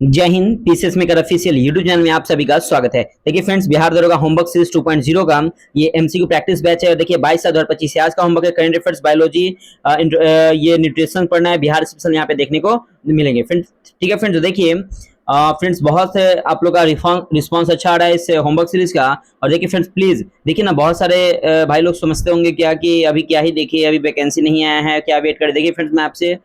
जय Hind. PCS maker official YouTube channel में आप सभी का स्वागत है। देखिए फ्रेंड्स, बिहार दरोगा होमवर्क सीरीज 2.0 का ये एमसीक्यू प्रैक्टिस बैच है। देखिए 22/7/2025 आज का होमवर्क है करंट अफेयर्स, बायोलॉजी, ये न्यूट्रिशन पढ़ना है। बिहार स्पेशल यहाँ पे देखने को मिलेंगे फ्रेंड्स। ठीक है फ्रेंड्स, तो देखिए फ्रेंड्स बहुत आप लोग का रिस्पांस अच्छा आ रहा है इस होमवर्क सीरीज का। और देखिए फ्रेंड्स, प्लीज देखिए ना, बहुत सारे भाई लोग समझते होंगे क्या कि अभी क्या ही देखिए, अभी वैकेंसी नहीं आया है, क्या वेट करें। देखिए फ्रेंड्स,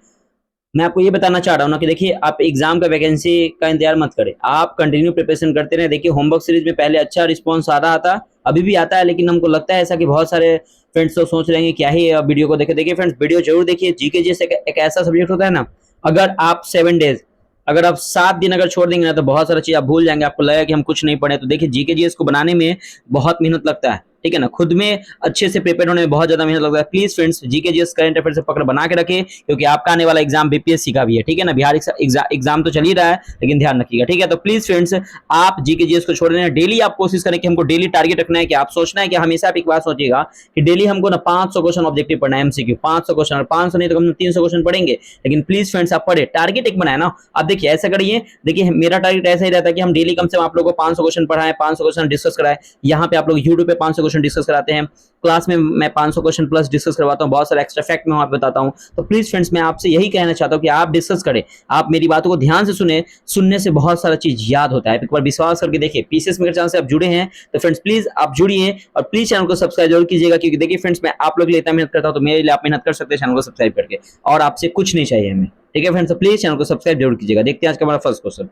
मैं आपको ये बताना चाह रहा हूँ ना कि देखिए आप एग्जाम का वैकेंसी का इंतजार मत करें, आप कंटिन्यू प्रिपरेशन करते रहे। देखिए होमवर्क सीरीज में पहले अच्छा रिस्पांस आ रहा था, अभी भी आता है, लेकिन हमको लगता है ऐसा कि बहुत सारे फ्रेंड्स तो सोच रहे हैं क्या ही वीडियो को देखे। देखिए फ्रेंड्स, वीडियो जरूर देखिए। जीके जैसे एक ऐसा सब्जेक्ट होता है ना, अगर आप 7 डेज, अगर आप 7 दिन अगर छोड़ देंगे ना, तो बहुत सारा चीज आप भूल जाएंगे, आपको लगेगा कि हम कुछ नहीं पढ़े। तो देखिए जीके जीएस को बनाने में बहुत मेहनत लगता है, ठीक है ना। खुद में अच्छे से प्रिपेयर होने में बहुत ज्यादा मेहनत लगता है। Please friends, GK GS current affair से पकड़ बना के रखें, क्योंकि आपका आने वाला एग्जाम बीपीएससी का भी है, ठीक है ना। बिहार एग्जाम तो चल ही रहा है, लेकिन ध्यान रखिएगा, ठीक है। तो प्लीज फ्रेंड्स, आप जीके जीएस को छोड़ देना। डेली आप कोशिश करें कि हमको डेली टारगेट रखना है, कि आप सोचना है कि हमेशा आप एक बात सोचिएगा कि डेली हमको ना 500 क्वेश्चन ऑब्जेक्टिव पढ़ना है, एमसीक्यू 500 क्वेश्चन, और 500 नहीं तो हम 300 क्वेश्चन पढ़ेंगे। लेकिन प्लीज फ्रेंड्स, आप पढ़े, टारगेट एक बनाए ना। आप देखिए ऐसा करिए, देखिए मेरा टारगेट ऐसा ही रहता है कि हम डेली कम से कम आप लोगों को 500 क्वेश्चन पढ़ाएं, 500 क्वेश्चन डिस्कस कराएं। यहाँ पे आप लोग यूट्यूब पे 500 क्वेश्चन डिस्कस कराते हैं, क्लास में मैं 500 क्वेश्चन प्लस डिस्कस करवाता हूँ, बहुत सारे एक्स्ट्रा फैक्ट मैं वहां पे बताता हूँ। तो प्लीज फ्रेंड्स, मैं आपसे यही कहना चाहता हूँ कि आप डिस्कस करें, आप मेरी बातों को ध्यान से सुने। सुनने से बहुत सारा चीज याद होता है, एक बार विश्वास करके देखिए। पीसीएस मेकर चैनल से आप जुड़े हैं तो फ्रेंड्स प्लीज आप जुड़िए, और प्लीज चैनल को सब्सक्राइब जरूर कीजिएगा, क्योंकि देखिए फ्रेंड्स, मैं आप लोग के लिए इतना मेहनत करता हूँ, तो मेरे लिए आप मेहनत कर सकते हैं चैनल को सब्सक्राइब करके, और आपसे कुछ नहीं चाहिए हमें, ठीक है फ्रेंड्स। तो प्लीज चैनल को सब्सक्राइब जरूर कीजिएगा। देखते हैं आज का हमारा फर्स्ट क्वेश्चन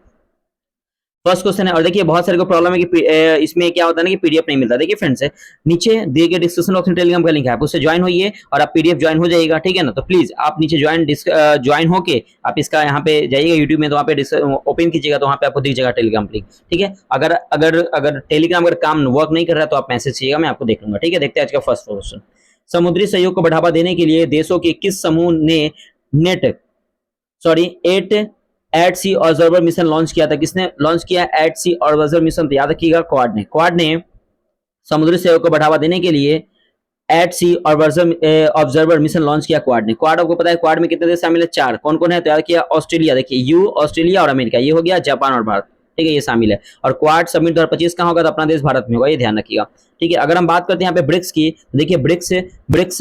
है। और देखिए बहुत सारे को प्रॉब्लम है कि इसमें क्या होता है ना कि पीडीएफ नहीं मिलता। देखिए फ्रेंड्स, नीचे दिए गए डिस्क्रिप्शन बॉक्स में टेलीग्राम का लिंक है, आप उससे ज्वाइन होइए और आप पीडीएफ ज्वाइन हो जाएगा, ठीक है ना। तो प्लीज आप नीचे ज्वाइन होके आप इसका यहाँ पे जाइएगा यूट्यूब में, तो वहाँ पे ओपन कीजिएगा, तो वहाँ पे आपको दिख जाएगा टेलीग्राम लिंक, ठीक है। अगर अगर अगर टेलीग्राम अगर काम वर्क नहीं कर रहा है तो आप मैसेज कीजिएगा, मैं आपको देख लूंगा, ठीक है। देखते हैं आज का फर्स्ट क्वेश्चन। समुद्री सहयोग को बढ़ावा देने के लिए देशों के किस समूह ने एट एट सी ऑब्जर्वर मिशन लॉन्च किया था? किसने लॉन्च किया एट सी ऑब्जर्वर मिशन? तो याद रखिएगा, क्वाड ने समुद्री सहयोग को बढ़ावा देने के लिए एट सी ऑब्जर्वर मिशन लॉन्च किया। क्वाड ने, क्वाड आपको पता है क्वाड में कितने देश शामिल है? 4। कौन कौन है? तो याद किया ऑस्ट्रेलिया, देखिए यू, ऑस्ट्रेलिया और अमेरिका, ये हो गया, जापान और भारत, ठीक है, ये शामिल है। और क्वाड समिट 2025 कहाँ होगा? तो अपना देश भारत में होगा, ये ध्यान रखिएगा, ठीक है। अगर हम बात करते हैं यहाँ पे ब्रिक्स की, तो देखिए ब्रिक्स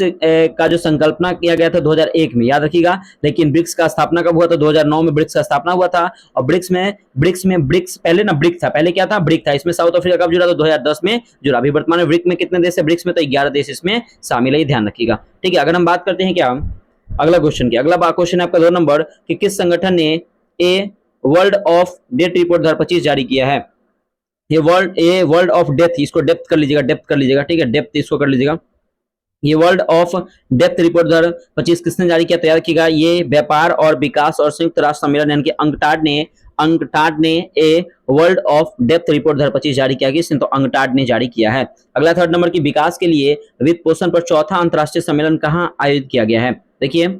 का जो संकल्पना किया गया था 2001 में, याद रखिएगा। लेकिन ब्रिक्स का स्थापना कब हुआ था? 2009 में ब्रिक्स का स्थापना हुआ था। और ब्रिक्स पहले ना ब्रिक था, पहले क्या था? ब्रिक था। इसमें साउथ अफ्रीका कब जुड़ा? तो 2010 में जुड़ा। अभी वर्तमान में ब्रिक में कितने देश है? ब्रिक्स में तो 11 देश इसमें शामिल है, ध्यान रखिएगा, ठीक है। अगर हम बात करते हैं क्या अगला क्वेश्चन की, अगला क्वेश्चन है आपका 2 नंबर कि किस संगठन ने a world of death report 2025 जारी किया है? ये वर्ल्ड ऑफ डेथ, इसको डेप्थ कर लीजिएगा, ठीक है, डेप्थ इसको कर लीजिएगा। ये वर्ल्ड ऑफ डेप्थ रिपोर्ट 2025 किसने जारी किया? तैयार किया, ये व्यापार और विकास और संयुक्त राष्ट्र सम्मेलन यानी कि अंकटाड ने a world of depth report 2025 जारी किया। किसने? तो अंकटाड ने जारी किया है। अगला 3rd नंबर की विकास के लिए वित्त पोषण पर 4था अंतर्राष्ट्रीय सम्मेलन कहां आयोजित किया गया है? देखिए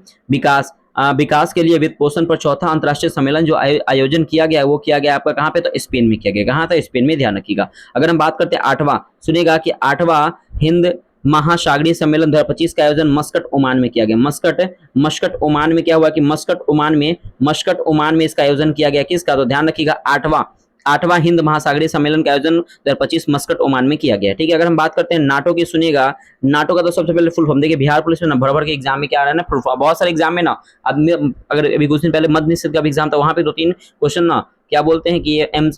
विकास के लिए वित्त पोषण पर 4था अंतर्राष्ट्रीय सम्मेलन जो आयोजन किया गया, वो किया गया आपका कहाँ पे? तो स्पेन में किया गया। कहाँ था? स्पेन में, ध्यान रखिएगा। अगर हम बात करते हैं 8वां, सुनेगा कि 8वां हिंद महासागरीय सम्मेलन 2025 का आयोजन मस्कट ओमान में किया गया। मस्कट ओमान में क्या हुआ कि मस्कट ओमान में इसका आयोजन किया गया। किसका? तो ध्यान रखिएगा, 8वां हिंद महासागरीय सम्मेलन का आयोजन 2025 मस्कट ओमान में किया गया, ठीक है। अगर हम बात करते हैं नाटो की, सुनिएगा नाटो का तो सबसे पहले फुल फॉर्म देखिए, बिहार पुलिस में ना भर के एग्जाम में क्या आ रहा है ना, फुल फॉर्म बहुत सारे एग्जाम में ना। अब अगर अभी कुछ दिन पहले मद्य निषेध का भी एग्जाम था, वहां पे 2-3 क्वेश्चन ना क्या बोलते हैं कि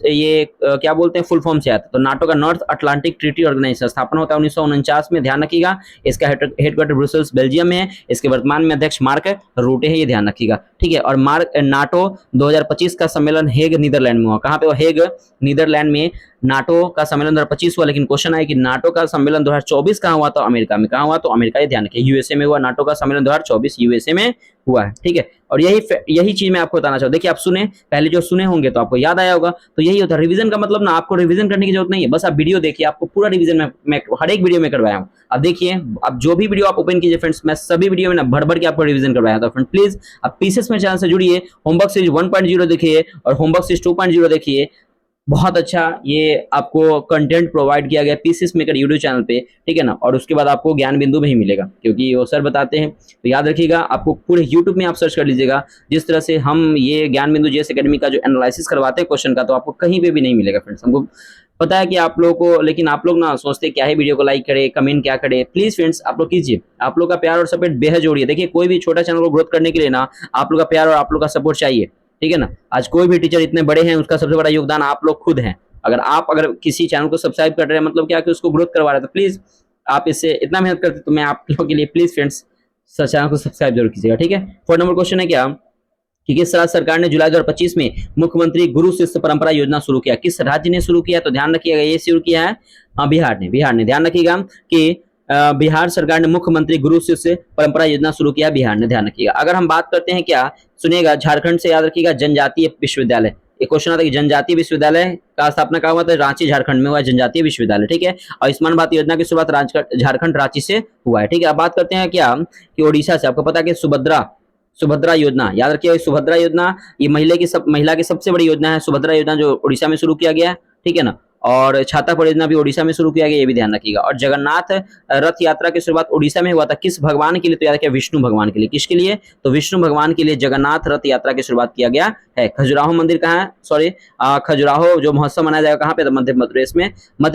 ये क्या बोलते हैं, फुल फॉर्म से आता है। तो नाटो का नॉर्थ अटलांटिक ट्रीटी ऑर्गेनाइजेशन स्थापना होता है 1949 में, ध्यान रखिएगा। इसका हेडक्वार्टर ब्रुसेल्स बेल्जियम में है। इसके वर्तमान में अध्यक्ष मार्क रूटे है, ये ध्यान रखिएगा, ठीक है। और नाटो 2025 का सम्मेलन हेग नीदरलैंड में हुआ। कहाँ पे? हेग नीदरलैंड में नाटो का सम्मेलन 2025 हुआ। लेकिन क्वेश्चन है कि नाटो का सम्मेलन 2024 कहाँ हुआ? तो अमेरिका में। कहाँ हुआ? तो अमेरिका, ये ध्यान रखिए, यूएसए में हुआ। नाटो का सम्मेलन 2024 यूएसए में हुआ है, ठीक है। और यही चीज मैं आपको बताना चाहूँ। देखिए आप सुने, पहले जो सुने होंगे तो आपको याद आया होगा। तो यही होता है रिवीजन का मतलब ना, आपको रिवीजन करने की जरूरत नहीं है, बस आप वीडियो देखिए, आपको पूरा रिवीजन मैं हर एक वीडियो में करवाया हूँ। अब देखिए, अब जो भी वीडियो आप ओपन कीजिए फ्रेंड्स, मैं सभी वीडियो में ना भर के आपको रिवीजन करवाया था। फ्रेंड प्लीज आप पीसीएस में चैनल से जुड़िए, होमवर्क सीरीज 1.0 देखिए और होमवर्क सीरीज 2.0 देखिए। बहुत अच्छा ये आपको कंटेंट प्रोवाइड किया गया पीसीएस मेकर यूट्यूब चैनल पे, ठीक है ना। और उसके बाद आपको ज्ञान बिंदु में ही मिलेगा, क्योंकि वो सर बताते हैं। तो याद रखिएगा, आपको पूरे यूट्यूब में आप सर्च कर लीजिएगा, जिस तरह से हम ये ज्ञान बिंदु जेएस एकेडमी का जो एनालिसिस करवाते हैं क्वेश्चन का, तो आपको कहीं पे भी नहीं मिलेगा फ्रेंड्स। हमको पता है कि आप लोगों को, लेकिन आप लोग ना सोचते क्या है, वीडियो को लाइक करे, कमेंट क्या करे। प्लीज फ्रेंड्स आप लोग कीजिए, आप लोग का प्यार और सपोर्ट बेहद जरूरी है। देखिए कोई भी छोटा चैनल को ग्रोथ करने के लिए ना आप लोग का प्यार और आप लोग का सपोर्ट चाहिए, ठीक है ना। आज कोई भी टीचर इतने बड़े हैं, उसका सबसे बड़ा योगदान आप लोग खुद हैं। अगर किसी चैनल को सब्सक्राइब कर रहे हैं, मतलब क्या कि उसको ग्रोथ करवा रहे हैं, तो प्लीज आप इससे इतना मेहनत करते, तो मैं आप लोगों के लिए प्लीज फ्रेंड्स चैनल को सब्सक्राइब जरूर कीजिएगा, ठीक है। 4 नंबर क्वेश्चन है क्या कि किस राज्य सरकार ने जुलाई 2025 में मुख्यमंत्री गुरु शिष्य परंपरा योजना शुरू किया? किस राज्य ने शुरू किया? तो ध्यान रखिएगा, ये शुरू किया है बिहार ने ध्यान रखिएगा कि बिहार सरकार ने मुख्यमंत्री गुरु शिष्य परंपरा योजना शुरू किया, बिहार ने, ध्यान रखिएगा। अगर हम बात करते हैं क्या, सुनिएगा, झारखंड से याद रखिएगा जनजातीय विश्वविद्यालय। एक क्वेश्चन आता है कि जनजातीय विश्वविद्यालय का स्थापना कहाँ हुआ? तो रांची झारखंड में हुआ है जनजातीय विश्वविद्यालय, ठीक है। आयुष्मान भारत योजना की शुरुआत झारखंड रांची से हुआ है, ठीक है। अब बात करते हैं क्या कि ओडिशा से, आपको पता है कि सुभद्रा योजना, याद रखिए सुभद्रा योजना, ये महिला की सबसे बड़ी योजना है सुभद्रा योजना, जो उड़ीसा में शुरू किया गया है, ठीक है ना। और छाता परियोजना भी उड़ीसा में शुरू किया गया, ये भी ध्यान रखिएगा। और जगन्नाथ रथ यात्रा की शुरुआत उड़ीसा में हुआ था, किस भगवान के लिए? तो याद रखिए विष्णु भगवान के लिए। किसके लिए? तो विष्णु भगवान के लिए जगन्नाथ रथ यात्रा की शुरुआत किया गया है। खजुराहो मंदिर कहाँ है? सॉरी, खजुराहो जो महोत्सव मनाया जाएगा कहाँ पे? तो मध्य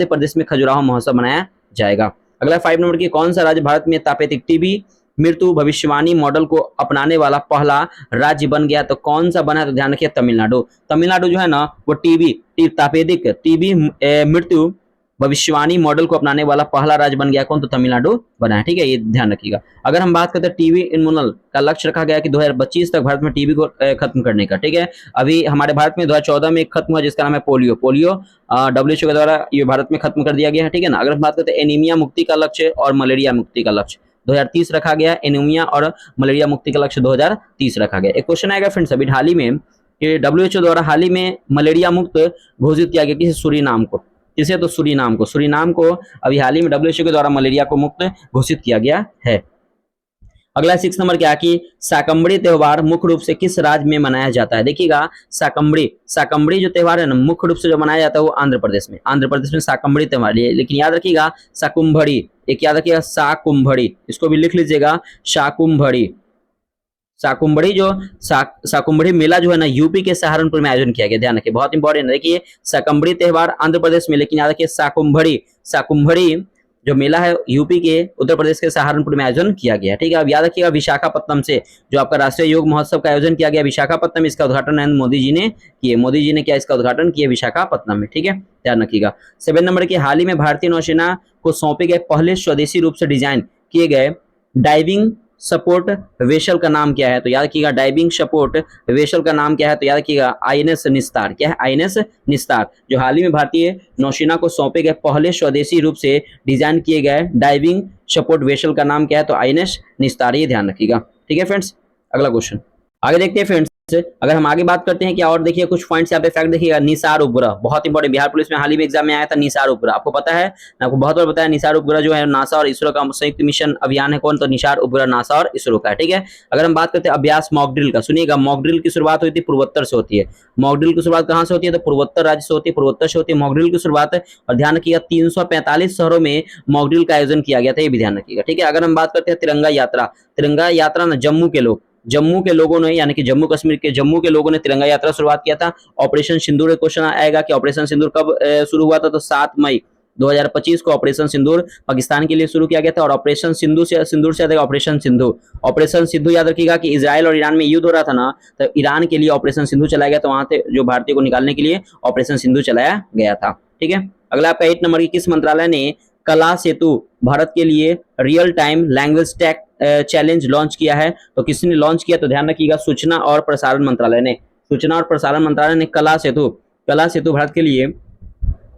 प्रदेश में खजुराहो महोत्सव मनाया जाएगा। अगला 5 नंबर की, कौन सा राज्य भारत में तापेदिक टीबी मृत्यु भविष्यवाणी मॉडल को अपनाने वाला पहला राज्य बन गया? तो कौन सा बना? तो ध्यान रखिए तमिलनाडु जो है ना, वो तापेदिक टीबी मृत्यु भविष्यवाणी मॉडल को अपनाने वाला पहला राज्य बन गया। कौन? तो तमिलनाडु बना है, ठीक है, ये ध्यान रखिएगा। अगर हम बात करते हैं टीबी इन्मुनल का लक्ष्य रखा गया कि 2025 तक भारत में टीबी को खत्म करने का, ठीक है। अभी हमारे भारत में 2014 में खत्म हुआ, जिसका नाम है पोलियो WHO के द्वारा ये भारत में खत्म कर दिया गया है, ठीक है ना। अगर हम बात करते हैं एनीमिया मुक्ति का लक्ष्य और मलेरिया मुक्ति का लक्ष्य 2030 रखा गया, एनीमिया और मलेरिया मुक्ति का लक्ष्य 2030 रखा गया। एक क्वेश्चन आएगा फ्रेंड्स अभी हाल ही में कि WHO द्वारा हाल ही में मलेरिया मुक्त घोषित किया गया, किसी सूरीनाम को, किसे? तो सूरीनाम को अभी हाल ही में WHO के द्वारा मलेरिया को मुक्त घोषित किया गया है। अगला 6 नंबर क्या कि शाकंभरी त्योहार मुख्य रूप से किस राज्य में मनाया जाता है? देखिएगा शाकंभरी जो त्योहार है ना, मुख्य रूप से जो मनाया जाता है वो आंध्र प्रदेश में शाकंभरी त्योहार। लेकिन याद रखिएगा शाकुंभरी, एक याद रखिएगा शाकुंभरी, इसको भी लिख लीजिएगा शाकुंभरी मेला जो है ना, यूपी के सहारनपुर में आयोजन किया गया, ध्यान रखिए, बहुत इंपॉर्टेंट है। देखिए शाकंभरी त्योहार आंध्र प्रदेश में, लेकिन याद रखिए शाकुंभरी जो मेला है यूपी के उत्तर प्रदेश के सहारनपुर में आयोजन किया गया, ठीक है। अब याद रखिएगा विशाखापत्तनम से जो आपका राष्ट्रीय योग महोत्सव का आयोजन किया गया विशाखापत्तनम, इसका उद्घाटन नरेंद्र मोदी जी ने किया, इसका उद्घाटन किया विशाखापत्तनम में, ठीक है, ध्यान रखिएगा। 7 नंबर की, हाल ही में भारतीय नौसेना को सौंपे गए पहले स्वदेशी रूप से डिजाइन किए गए डाइविंग सपोर्ट वेसल का नाम क्या है? तो याद रखिएगा डाइविंग सपोर्ट वेसल का नाम क्या है? तो याद रखिएगा INS निस्तार। क्या है? INS निस्तार, जो हाल ही में भारतीय नौसेना को सौंपे गए पहले स्वदेशी रूप से डिजाइन किए गए डाइविंग सपोर्ट वेसल का नाम क्या है? तो INS निस्तार, ये ध्यान रखिएगा, ठीक है फ्रेंड्स। अगला क्वेश्चन आगे देखते हैं फ्रेंड्स। अगर हम आगे बात करते हैं क्या, और देखिए कुछ पॉइंट्स यहाँ पे फैक्ट देखिएगा। निसार उपग्रह बहुत इंपॉर्टेंट, बिहार पुलिस में हाल ही में एग्जाम में आया था निसार उपग्रह, आपको पता है, आपको बहुत बार बताया। निसार उपग्रह जो है नासा और इसरो का संयुक्त मिशन अभियान है। कौन? तो निसार उपग्रह नासा और इसरो का है, ठीक है। अगर हम बात करते हैं अभ्यास मॉक ड्रिल का, सुनिएगा मॉक ड्रिल की शुरुआत होती है पूर्वोत्तर से होती है। मॉक ड्रिल की शुरुआत कहाँ से होती है? तो पूर्वोत्तर राज्य से होती है, पूर्वोत्तर से होती है मॉक ड्रिल की शुरुआत। और ध्यान रखिएगा 345 शहरों में मॉक ड्रिल का आयोजन किया गया था, ये भी ध्यान रखिएगा, ठीक है। अगर हम बात करते हैं तिरंगा यात्रा ना, जम्मू के लोगों ने, यानी कि जम्मू कश्मीर के जम्मू के लोगों ने तिरंगा यात्रा शुरुआत किया था। ऑपरेशन सिंदूर, क्वेश्चन आएगा कि ऑपरेशन सिंदूर कब शुरू हुआ था? तो 7 मई 2025 को ऑपरेशन सिंदूर पाकिस्तान के लिए शुरू किया गया था। और ऑपरेशन सिंदूर से ऑपरेशन सिंधु याद रखिएगा कि इजराइल और ईरान में युद्ध हो रहा था ना, तो ईरान के लिए ऑपरेशन सिंधु चलाया गया, तो वहां से जो भारतीय को निकालने के लिए ऑपरेशन सिंधु चलाया गया था, ठीक है। अगला आपका 8 नंबर की, किस मंत्रालय ने कला सेतु भारत के लिए real time language tag challenge launch किया है? तो किसने लॉन्च किया? तो ध्यान रखिएगा सूचना और प्रसारण मंत्रालय ने कला सेतु भारत के लिए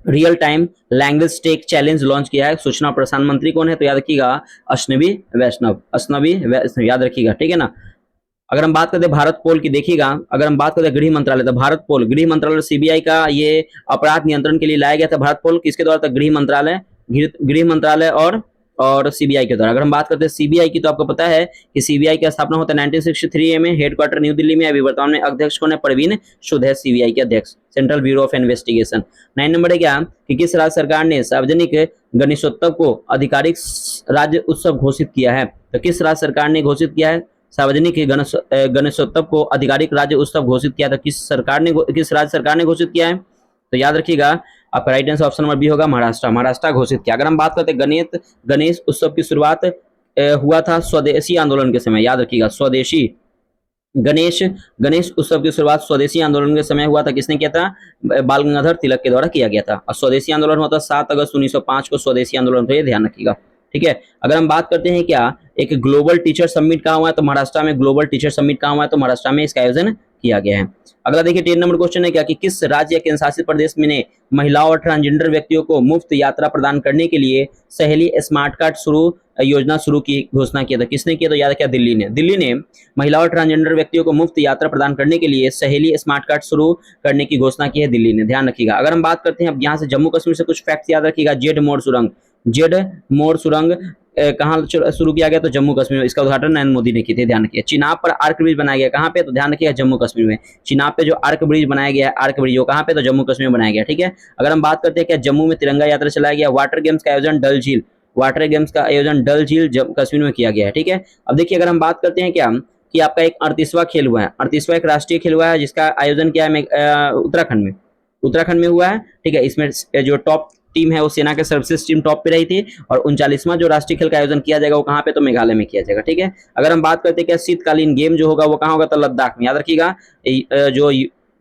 real time language tech challenge launch किया है। सूचना और प्रसारण मंत्री कौन है? तो याद रखिएगा अश्विनी वैष्णव, याद रखिएगा, ठीक है ना। अगर हम बात करते हैं भारत पोल की, देखिएगा अगर हम बात करते हैं गृह मंत्रालय, तो भारत पोल गृह मंत्रालय CBI का ये अपराध नियंत्रण के लिए लाया गया था। भारत पोल किसके द्वारा? था गृह मंत्रालय और सीबीआई के द्वारा। अगर हम बात करते हैं सीबीआई की, तो आपको पता है कि सीबीआई की स्थापना होता है 1963 में, हेडक्वार्टर न्यू दिल्ली में। अभी वर्तमान में अध्यक्ष कौन है? परवीन सुध है सीबीआई के अध्यक्ष, central bureau of investigation. 9 number है क्या कि किस राज्य सरकार ने सार्वजनिक गणेशोत्सव को आधिकारिक राज्य उत्सव घोषित किया है? तो किस राज्य सरकार ने घोषित किया है सार्वजनिक गणेशोत्सव को आधिकारिक राज्य उत्सव घोषित किया? तो किस राज्य सरकार ने घोषित किया है? तो याद रखिएगा आपका right answer option number B होगा, महाराष्ट्र। महाराष्ट्र घोषित किया। अगर हम बात करते हैं गणेश उत्सव की शुरुआत हुआ था स्वदेशी आंदोलन के समय। याद रखिएगा स्वदेशी गणेश उत्सव की शुरुआत स्वदेशी आंदोलन के समय हुआ था। किसने किया था? बाल गंगाधर तिलक के द्वारा किया गया था। और स्वदेशी आंदोलन हुआ था 7 अगस्त 1905 को स्वदेशी आंदोलन, तो ये ध्यान रखिएगा। ठीक है। अगर हम बात करते हैं क्या एक ग्लोबल टीचर समिट कहाँ हुआ है? तो महाराष्ट्र में ग्लोबल टीचर समिट कहाँ हुआ है? तो महाराष्ट्र में इसका आयोजन किया गया है। अगला देखिए 10 नंबर क्वेश्चन है क्या कि किस राज्य या केंद्र शासित प्रदेश में ने महिलाओं और ट्रांसजेंडर व्यक्तियों को मुफ्त यात्रा प्रदान करने के लिए सहेली स्मार्ट कार्ड योजना शुरू की घोषणा किया था? किसने किया? तो याद क्या? दिल्ली ने महिलाओं और ट्रांसजेंडर व्यक्तियों को मुफ्त यात्रा प्रदान करने के लिए सहेली स्मार्ट कार्ड शुरू करने की घोषणा की है दिल्ली ने। ध्यान रखिएगा। अगर हम बात करते हैं अब यहाँ से जम्मू कश्मीर से कुछ फैक्ट्स याद रखिएगा। जेड मोड़ सुरंग कहाँ शुरू किया गया? तो जम्मू कश्मीर में। इसका उद्घाटन नरेंद्र मोदी ने किया थे। ध्यान रखिए। चिनाब पर आर्क ब्रिज बनाया गया कहाँ पे? तो ध्यान रखिएगा जम्मू कश्मीर में। चिनाब पे जो आर्क ब्रिज बनाया गया है, आर्क ब्रिज वो कहाँ पे? तो जम्मू कश्मीर में बनाया गया। ठीक है। अगर हम बात करते हैं क्या जम्मू में तिरंगा यात्रा चलाया गया। वाटर गेम्स का आयोजन डल झील कश्मीर में किया गया है। ठीक है। अब देखिए अगर हम बात करते हैं क्या कि आपका एक 38वां खेल हुआ है, 38वां एक राष्ट्रीय खेल हुआ है जिसका आयोजन क्या है? उत्तराखंड में हुआ है। ठीक है। इसमें जो टॉप टीम है वो सेना के सर्विसेज टीम टॉप पे रही थी। और 39वां जो राष्ट्रीय खेल का आयोजन किया जाएगा वो कहाँ पे? तो मेघालय में किया जाएगा। ठीक है। अगर हम बात करते हैं क्या शीतकालीन गेम जो होगा वो कहाँ होगा? तो लद्दाख में। याद रखिएगा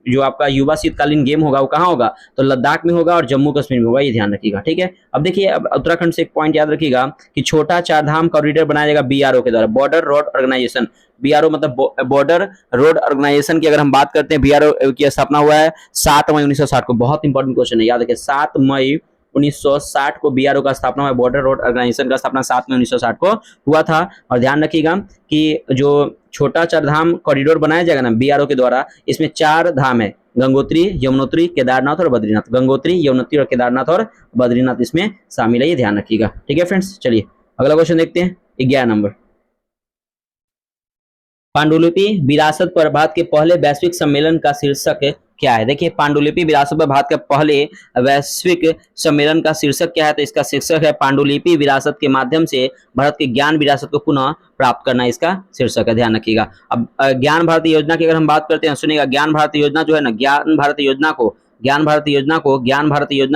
जो आपका युवा शीतकालीन गेम होगा वो कहाँ होगा? तो लद्दाख में होगा और जम्मू कश्मीर में होगा, ये ध्यान रखिएगा। ठीक है। अब देखिए अब उत्तराखंड से एक पॉइंट याद रखिएगा कि छोटा चार धाम कॉरिडोर बनाया जाएगा बीआरओ के द्वारा, बॉर्डर रोड ऑर्गेनाइजेशन। बीआरओ मतलब बॉर्डर रोड ऑर्गेनाइजेशन की अगर हम बात करते हैं, बीआरओ की स्थापना हुआ है 7 मई 1960 को। बहुत इंपॉर्टेंट क्वेश्चन है, याद रखिए 7 मई 1960 को बीआरओ का स्थापना हुआ। बॉर्डर रोड ऑर्गेनाइजेशन का स्थापना 7 मई 1960 को हुआ था। और ध्यान रखिएगा कि जो छोटा चार धाम कॉरिडोर बनाया जाएगा ना बीआरओ के द्वारा, इसमें 4 धाम है, गंगोत्री, यमुनोत्री, केदारनाथ और बद्रीनाथ। गंगोत्री, यमुनोत्री और केदारनाथ और बद्रीनाथ इसमें शामिल है, ये ध्यान रखिएगा। ठीक है फ्रेंड्स। चलिए अगला क्वेश्चन देखते हैं 11 नंबर। पांडुलिपि विरासत पर भारत के पहले वैश्विक सम्मेलन का शीर्षक क्या है? देखिए पांडुलिपि विरासत पर भारत के पहले वैश्विक सम्मेलन का शीर्षक क्या है? तो इसका शीर्षक है पांडुलिपि विरासत के माध्यम से भारत के ज्ञान विरासत को पुनः प्राप्त करना, इसका शीर्षक है। ध्यान रखिएगा। अब ज्ञान भारती योजना की अगर हम बात करते हैं, सुनिएगा, ज्ञान भारती योजना जो है ना, ज्ञान भारती योजना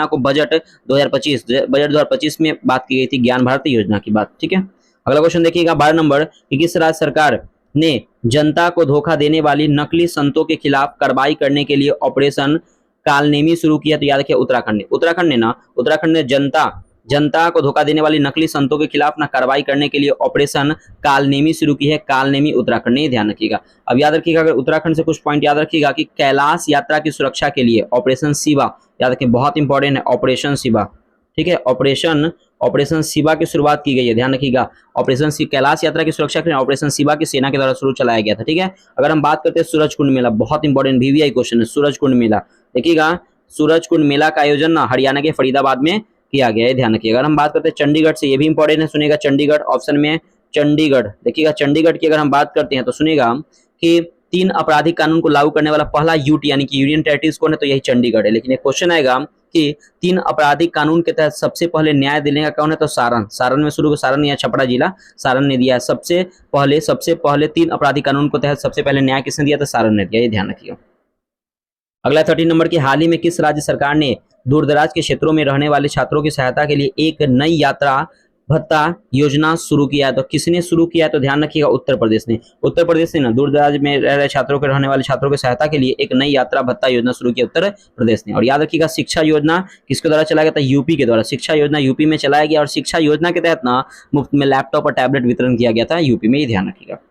को बजट 2025 में बात की गई थी, ज्ञान भारती योजना की बात। ठीक है। अगला क्वेश्चन देखिएगा 12 नंबर कि किस राज्य सरकार ने जनता को धोखा देने वाली नकली संतों के खिलाफ कार्रवाई करने के लिए ऑपरेशन कालनेमी शुरू किया? तो याद रखिए उत्तराखंड ने जनता को धोखा देने वाली नकली संतों के खिलाफ ना कार्रवाई करने के लिए ऑपरेशन कालनेमी शुरू की है। कालनेमी उत्तराखंड ने, ध्यान रखिएगा। अब याद रखिएगा अगर उत्तराखंड से कुछ पॉइंट याद रखिएगा कि कैलाश यात्रा की सुरक्षा के लिए ऑपरेशन शिवा, याद रखिए बहुत इंपॉर्टेंट है ऑपरेशन शिवा। ठीक है। ऑपरेशन शिवा की शुरुआत की गई है, ध्यान रखिएगा। कैलाश यात्रा की सुरक्षा के लिए ऑपरेशन शिवा की सेना के द्वारा शुरू चलाया गया था। ठीक है। अगर हम बात करते हैं सूरजकुंड मेला, बहुत इंपॉर्टेंट वीवीआई क्वेश्चन है सूरजकुंड मेला। देखिएगा सूरजकुंड मेला का आयोजन ना हरियाणा के फरीदाबाद में किया गया है, ध्यान रखिएगा। अगर हम बात करते हैं चंडीगढ़ से, ये भी इंपॉर्टेंट है, सुनिएगा चंडीगढ़ ऑप्शन में चंडीगढ़। देखिएगा चंडीगढ़ की अगर हम बात करते हैं तो सुनिएगा कि 3 आपराधिक कानून को लागू करने वाला पहला यूटी यानी कि यूनियन टेरिटरीज कौन है? तो यही चंडीगढ़ है। लेकिन एक क्वेश्चन आएगा कि 3 आपराधिक कानून के तहत सबसे पहले न्याय दिलाने का कौन है? तो सारण में शुरू, सारण या छपरा जिला, सारण ने दिया है सबसे पहले 3 आपराधिक कानून को तहत सबसे पहले न्याय किसने दिया? तो सारण ने दिया, ये ध्यान रखिएगा। अगला 13 नंबर की हाल ही में किस राज्य सरकार ने दूरदराज के क्षेत्रों में रहने वाले छात्रों की सहायता के लिए एक नई यात्रा भत्ता योजना शुरू किया है? तो किसने शुरू किया है? तो ध्यान रखिएगा उत्तर प्रदेश ने ना दूरदराज में रह रहे छात्रों के रहने वाले छात्रों की सहायता के लिए एक नई यात्रा भत्ता योजना शुरू की उत्तर प्रदेश ने। और याद रखिएगा शिक्षा योजना किसके द्वारा चलाया गया था? यूपी के द्वारा। शिक्षा योजना यूपी में चलाया गया और शिक्षा योजना के तहत ना मुफ्त में लैपटॉप और टैबलेट वितरण किया गया था यूपी में, ये ध्यान रखिएगा।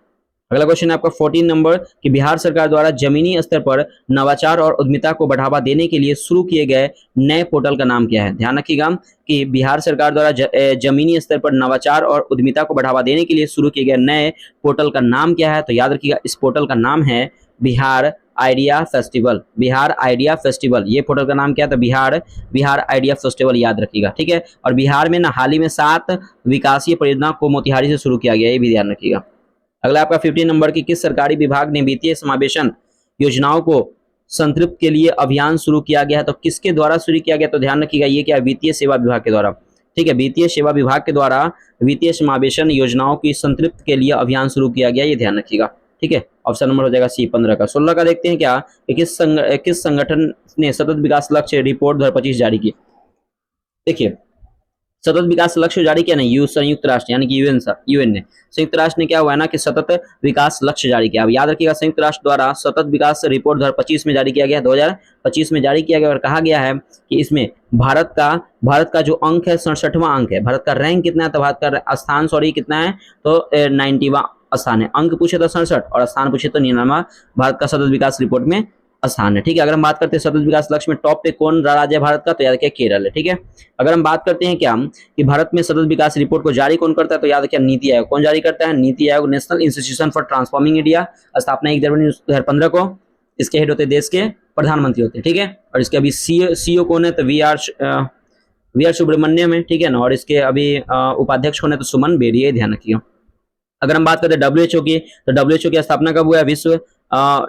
अगला क्वेश्चन है आपका 14 नंबर कि बिहार सरकार द्वारा जमीनी स्तर पर नवाचार और उद्यमिता को बढ़ावा देने के लिए शुरू किए गए नए पोर्टल का नाम क्या है? ध्यान रखिएगा कि बिहार सरकार द्वारा जमीनी स्तर पर नवाचार और उद्यमिता को बढ़ावा देने के लिए शुरू किए गए नए पोर्टल का नाम क्या है? तो याद रखिएगा इस पोर्टल का नाम है Bihar idea festival, Bihar idea festival, ये पोर्टल का नाम क्या था, बिहार आइडिया फेस्टिवल, याद रखिएगा, ठीक है। और बिहार में ना हाल ही में 7 विकासीय परियोजना को मोतिहारी से शुरू किया गया, ये भी ध्यान रखिएगा। अगला आपका 15 नंबर की किस सरकारी विभाग ने वित्तीय समावेशन योजनाओं को संतृप्त के लिए अभियान शुरू किया गया है, तो किसके द्वारा शुरू किया गया, तो ध्यान रखिएगा ये क्या है, वित्तीय सेवा विभाग के द्वारा, ठीक है। वित्तीय सेवा विभाग के द्वारा वित्तीय समावेशन योजनाओं की संतृप्त के लिए अभियान शुरू किया गया, ये ध्यान रखिएगा, ठीक है। ऑप्शन नंबर हो जाएगा सी 15 का। 16 का देखते हैं क्या, कि किस संगठन ने सतत विकास लक्ष्य रिपोर्ट 2025 जारी की। देखिए सतत विकास लक्ष्य जारी किया नहीं, संयुक्त राष्ट्र यानी कि यूएन ने, संयुक्त राष्ट्र ने क्या हुआ है ना कि सतत विकास लक्ष्य जारी किया। अब याद रखिएगा संयुक्त राष्ट्र द्वारा सतत विकास रिपोर्ट 2025 में जारी किया गया, 2025 में जारी किया गया, और कहा गया है कि इसमें भारत का जो अंक है 67वां अंक है। भारत का रैंक कितना है, तो भारत का स्थान कितना है, तो 90वां स्थान है। अंक पूछे तो 67 और स्थान पूछे तो 99वां भारत का सतत विकास रिपोर्ट में स्थान है, ठीक है। अगर हम बात करते हैं सतत विकास लक्ष्य में टॉप पे कौन राज्य है भारत का, तो याद रखिए केरल है, ठीक है। अगर हम बात करते हैं क्या कि भारत में सतत विकास रिपोर्ट को जारी कौन करता है, तो याद रखिए नीति आयोग। कौन जारी करता है, NITI Aayog, national institution for transforming India, स्थापना 1 जनवरी 2015 को। इसके हेड होते हैं देश के प्रधानमंत्री होते हैं, ठीक है। और इसके अभी सीओ कौन है, तो वी आर सुब्रमण्यम है, ठीक है ना। और इसके अभी उपाध्यक्ष कौन है, तो सुमन बेरी है, ध्यान रखिए। अगर हम बात करते हैं डब्ल्यूएचओ की, तो डब्ल्यूएचओ की स्थापना कब हुआ है,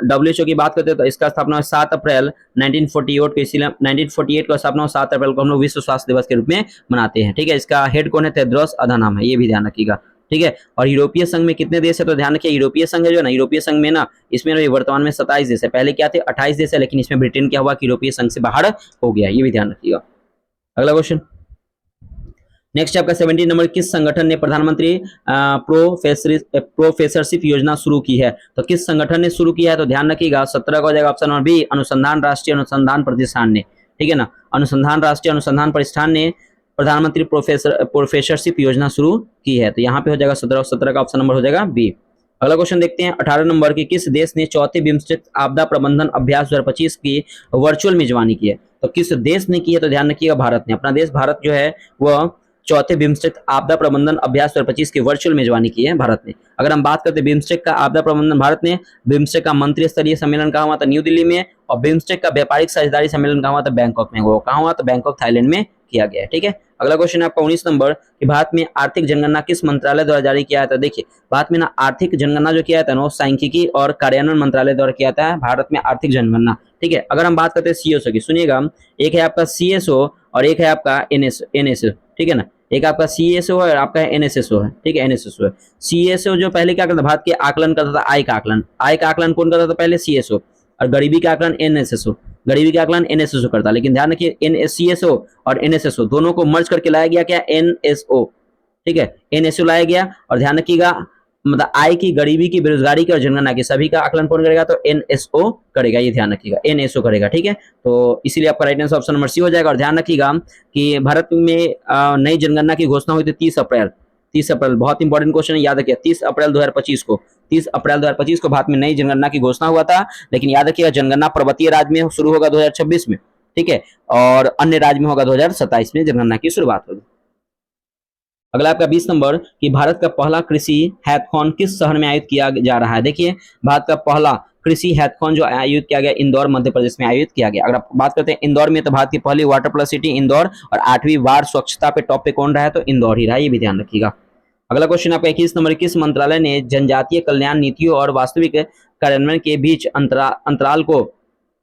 डब्ल्यूएचओ की बात करते हैं तो इसका स्थापना 7 अप्रैल 1948 को, इसीलिए 1948 को स्थापना 7 अप्रैल को हम लोग विश्व स्वास्थ्य दिवस के रूप में मनाते हैं, ठीक है। इसका हेड कौन है, तेद्रोस अधानम है, ये भी ध्यान रखिएगा, ठीक है। और यूरोपीय संघ में कितने देश है, तो ध्यान रखिए यूरोपीय संघ है जो ना, यूरोपीय संघ में ना इसमें वर्तमान में 27 देश है, पहले क्या थे 28 देश है, लेकिन इसमें ब्रिटेन क्या हुआ कि यूरोपीय संघ से बाहर हो गया, ये भी ध्यान रखिएगा। अगला क्वेश्चन नेक्स्ट आपका 17 नंबर, किस संगठन ने प्रधानमंत्री प्रोफेसरशिप योजना शुरू की है, तो किस संगठन ने शुरू किया है, तो ध्यान रखिएगा 17 का हो जाएगा ऑप्शन नंबर बी, अनुसंधान राष्ट्रीय अनुसंधान प्रतिष्ठान ने, ठीक है ना। अनुसंधान राष्ट्रीय अनुसंधान प्रतिष्ठान ने प्रधानमंत्री प्रोफेसरशिप योजना शुरू की है, तो यहाँ पे हो जाएगा 17 का ऑप्शन नंबर हो जाएगा बी। अगला क्वेश्चन देखते हैं 18 नंबर की, किस देश ने चौथे बिम्स्टेक आपदा प्रबंधन अभ्यास 2025 की वर्चुअल मेजबानी की है, तो किस देश ने की है, तो ध्यान रखिएगा भारत ने। अपना देश भारत जो है वह चौथे बिम्स्टेक आपदा प्रबंधन अभ्यास 2025 की वर्चुअल मेजबानी की है भारत ने। अगर हम बात करते हैं बिम्स्टेक का आपदा प्रबंधन, भारत ने बिम्स्टेक का मंत्री स्तरीय सम्मेलन कहा हुआ था, न्यू दिल्ली में, और बिम्स्टेक का व्यापारिक साझेदारी सम्मेलन कहा हुआ था, बैंकॉक में। वो कहा हुआ था, बैंकॉक थाईलैंड में किया गया है, ठीक है। अगला क्वेश्चन है आपका 19 नंबर कि भारत में आर्थिक जनगणना किस मंत्रालय द्वारा जारी किया था। देखिए भारत में ना आर्थिक जनगणना जो किया था ना, सांख्यिकी और कार्यान्वयन मंत्रालय द्वारा किया था है भारत में आर्थिक जनगणना, ठीक है। अगर हम बात करते हैं सीएसओ की, सुनिएगा, एक है आपका सीएसओ और एक है आपका एनएसओ, ठीक है ना। एक आपका सीएसओ है और आपका एनएसएसओ है, ठीक है, एनएसएसओ है। सीएसओ जो पहले क्या करता था, भारत के आकलन करता था, आय का आकलन कौन करता था पहले, सीएसओ, और गरीबी का आकलन एनएसएसओ, गरीबी का आकलन एनएसएसओ करता। लेकिन ध्यान रखिए एनसीएसओ और एनएसएसओ दोनों को मर्ज करके लाया गया क्या, एनएसओ, ठीक है, एनएसओ लाया गया। और ध्यान रखिएगा मतलब आय की, गरीबी की, बेरोजगारी की और जनगणना की सभी का आकलन कौन करेगा, तो एनएसओ करेगा, ये ध्यान रखिएगा, एनएसओ करेगा, ठीक है। तो इसीलिए आपका right answer option number C हो जाएगा। और ध्यान रखिएगा कि भारत में नई जनगणना की घोषणा हुई थी 30 अप्रैल, बहुत इंपॉर्टेंट क्वेश्चन है, याद रखिए 30 अप्रैल 2025 को, 30 अप्रैल 2025 को भारत में नई जनगणना की घोषणा हुआ था। लेकिन याद रखिएगा जनगणना पर्वतीय राज्य में शुरू होगा 2026 में, ठीक है, और अन्य राज्य में होगा 2027 में जनगणना की शुरुआत होगी। अगला आपका 20 नंबर कि भारत का पहला कृषि हैथकॉन किस शहर में आयोजित किया जा रहा है। देखिए भारत का पहला कृषि हैथकॉन जो आयोजित किया गया इंदौर मध्य प्रदेश में आयोजित किया गया। अगर आप बात करते हैं इंदौर में, तो भारत की पहली वाटर प्लस सिटी इंदौर, और 8वीं बार स्वच्छता पे टॉप पे कौन रहा है, तो इंदौर ही रहा, ये भी ध्यान रखिएगा। अगला क्वेश्चन आपका 21 नंबर, किस मंत्रालय ने जनजातीय कल्याण नीतियों और वास्तविक कार्यान्वयन के बीच अंतराल को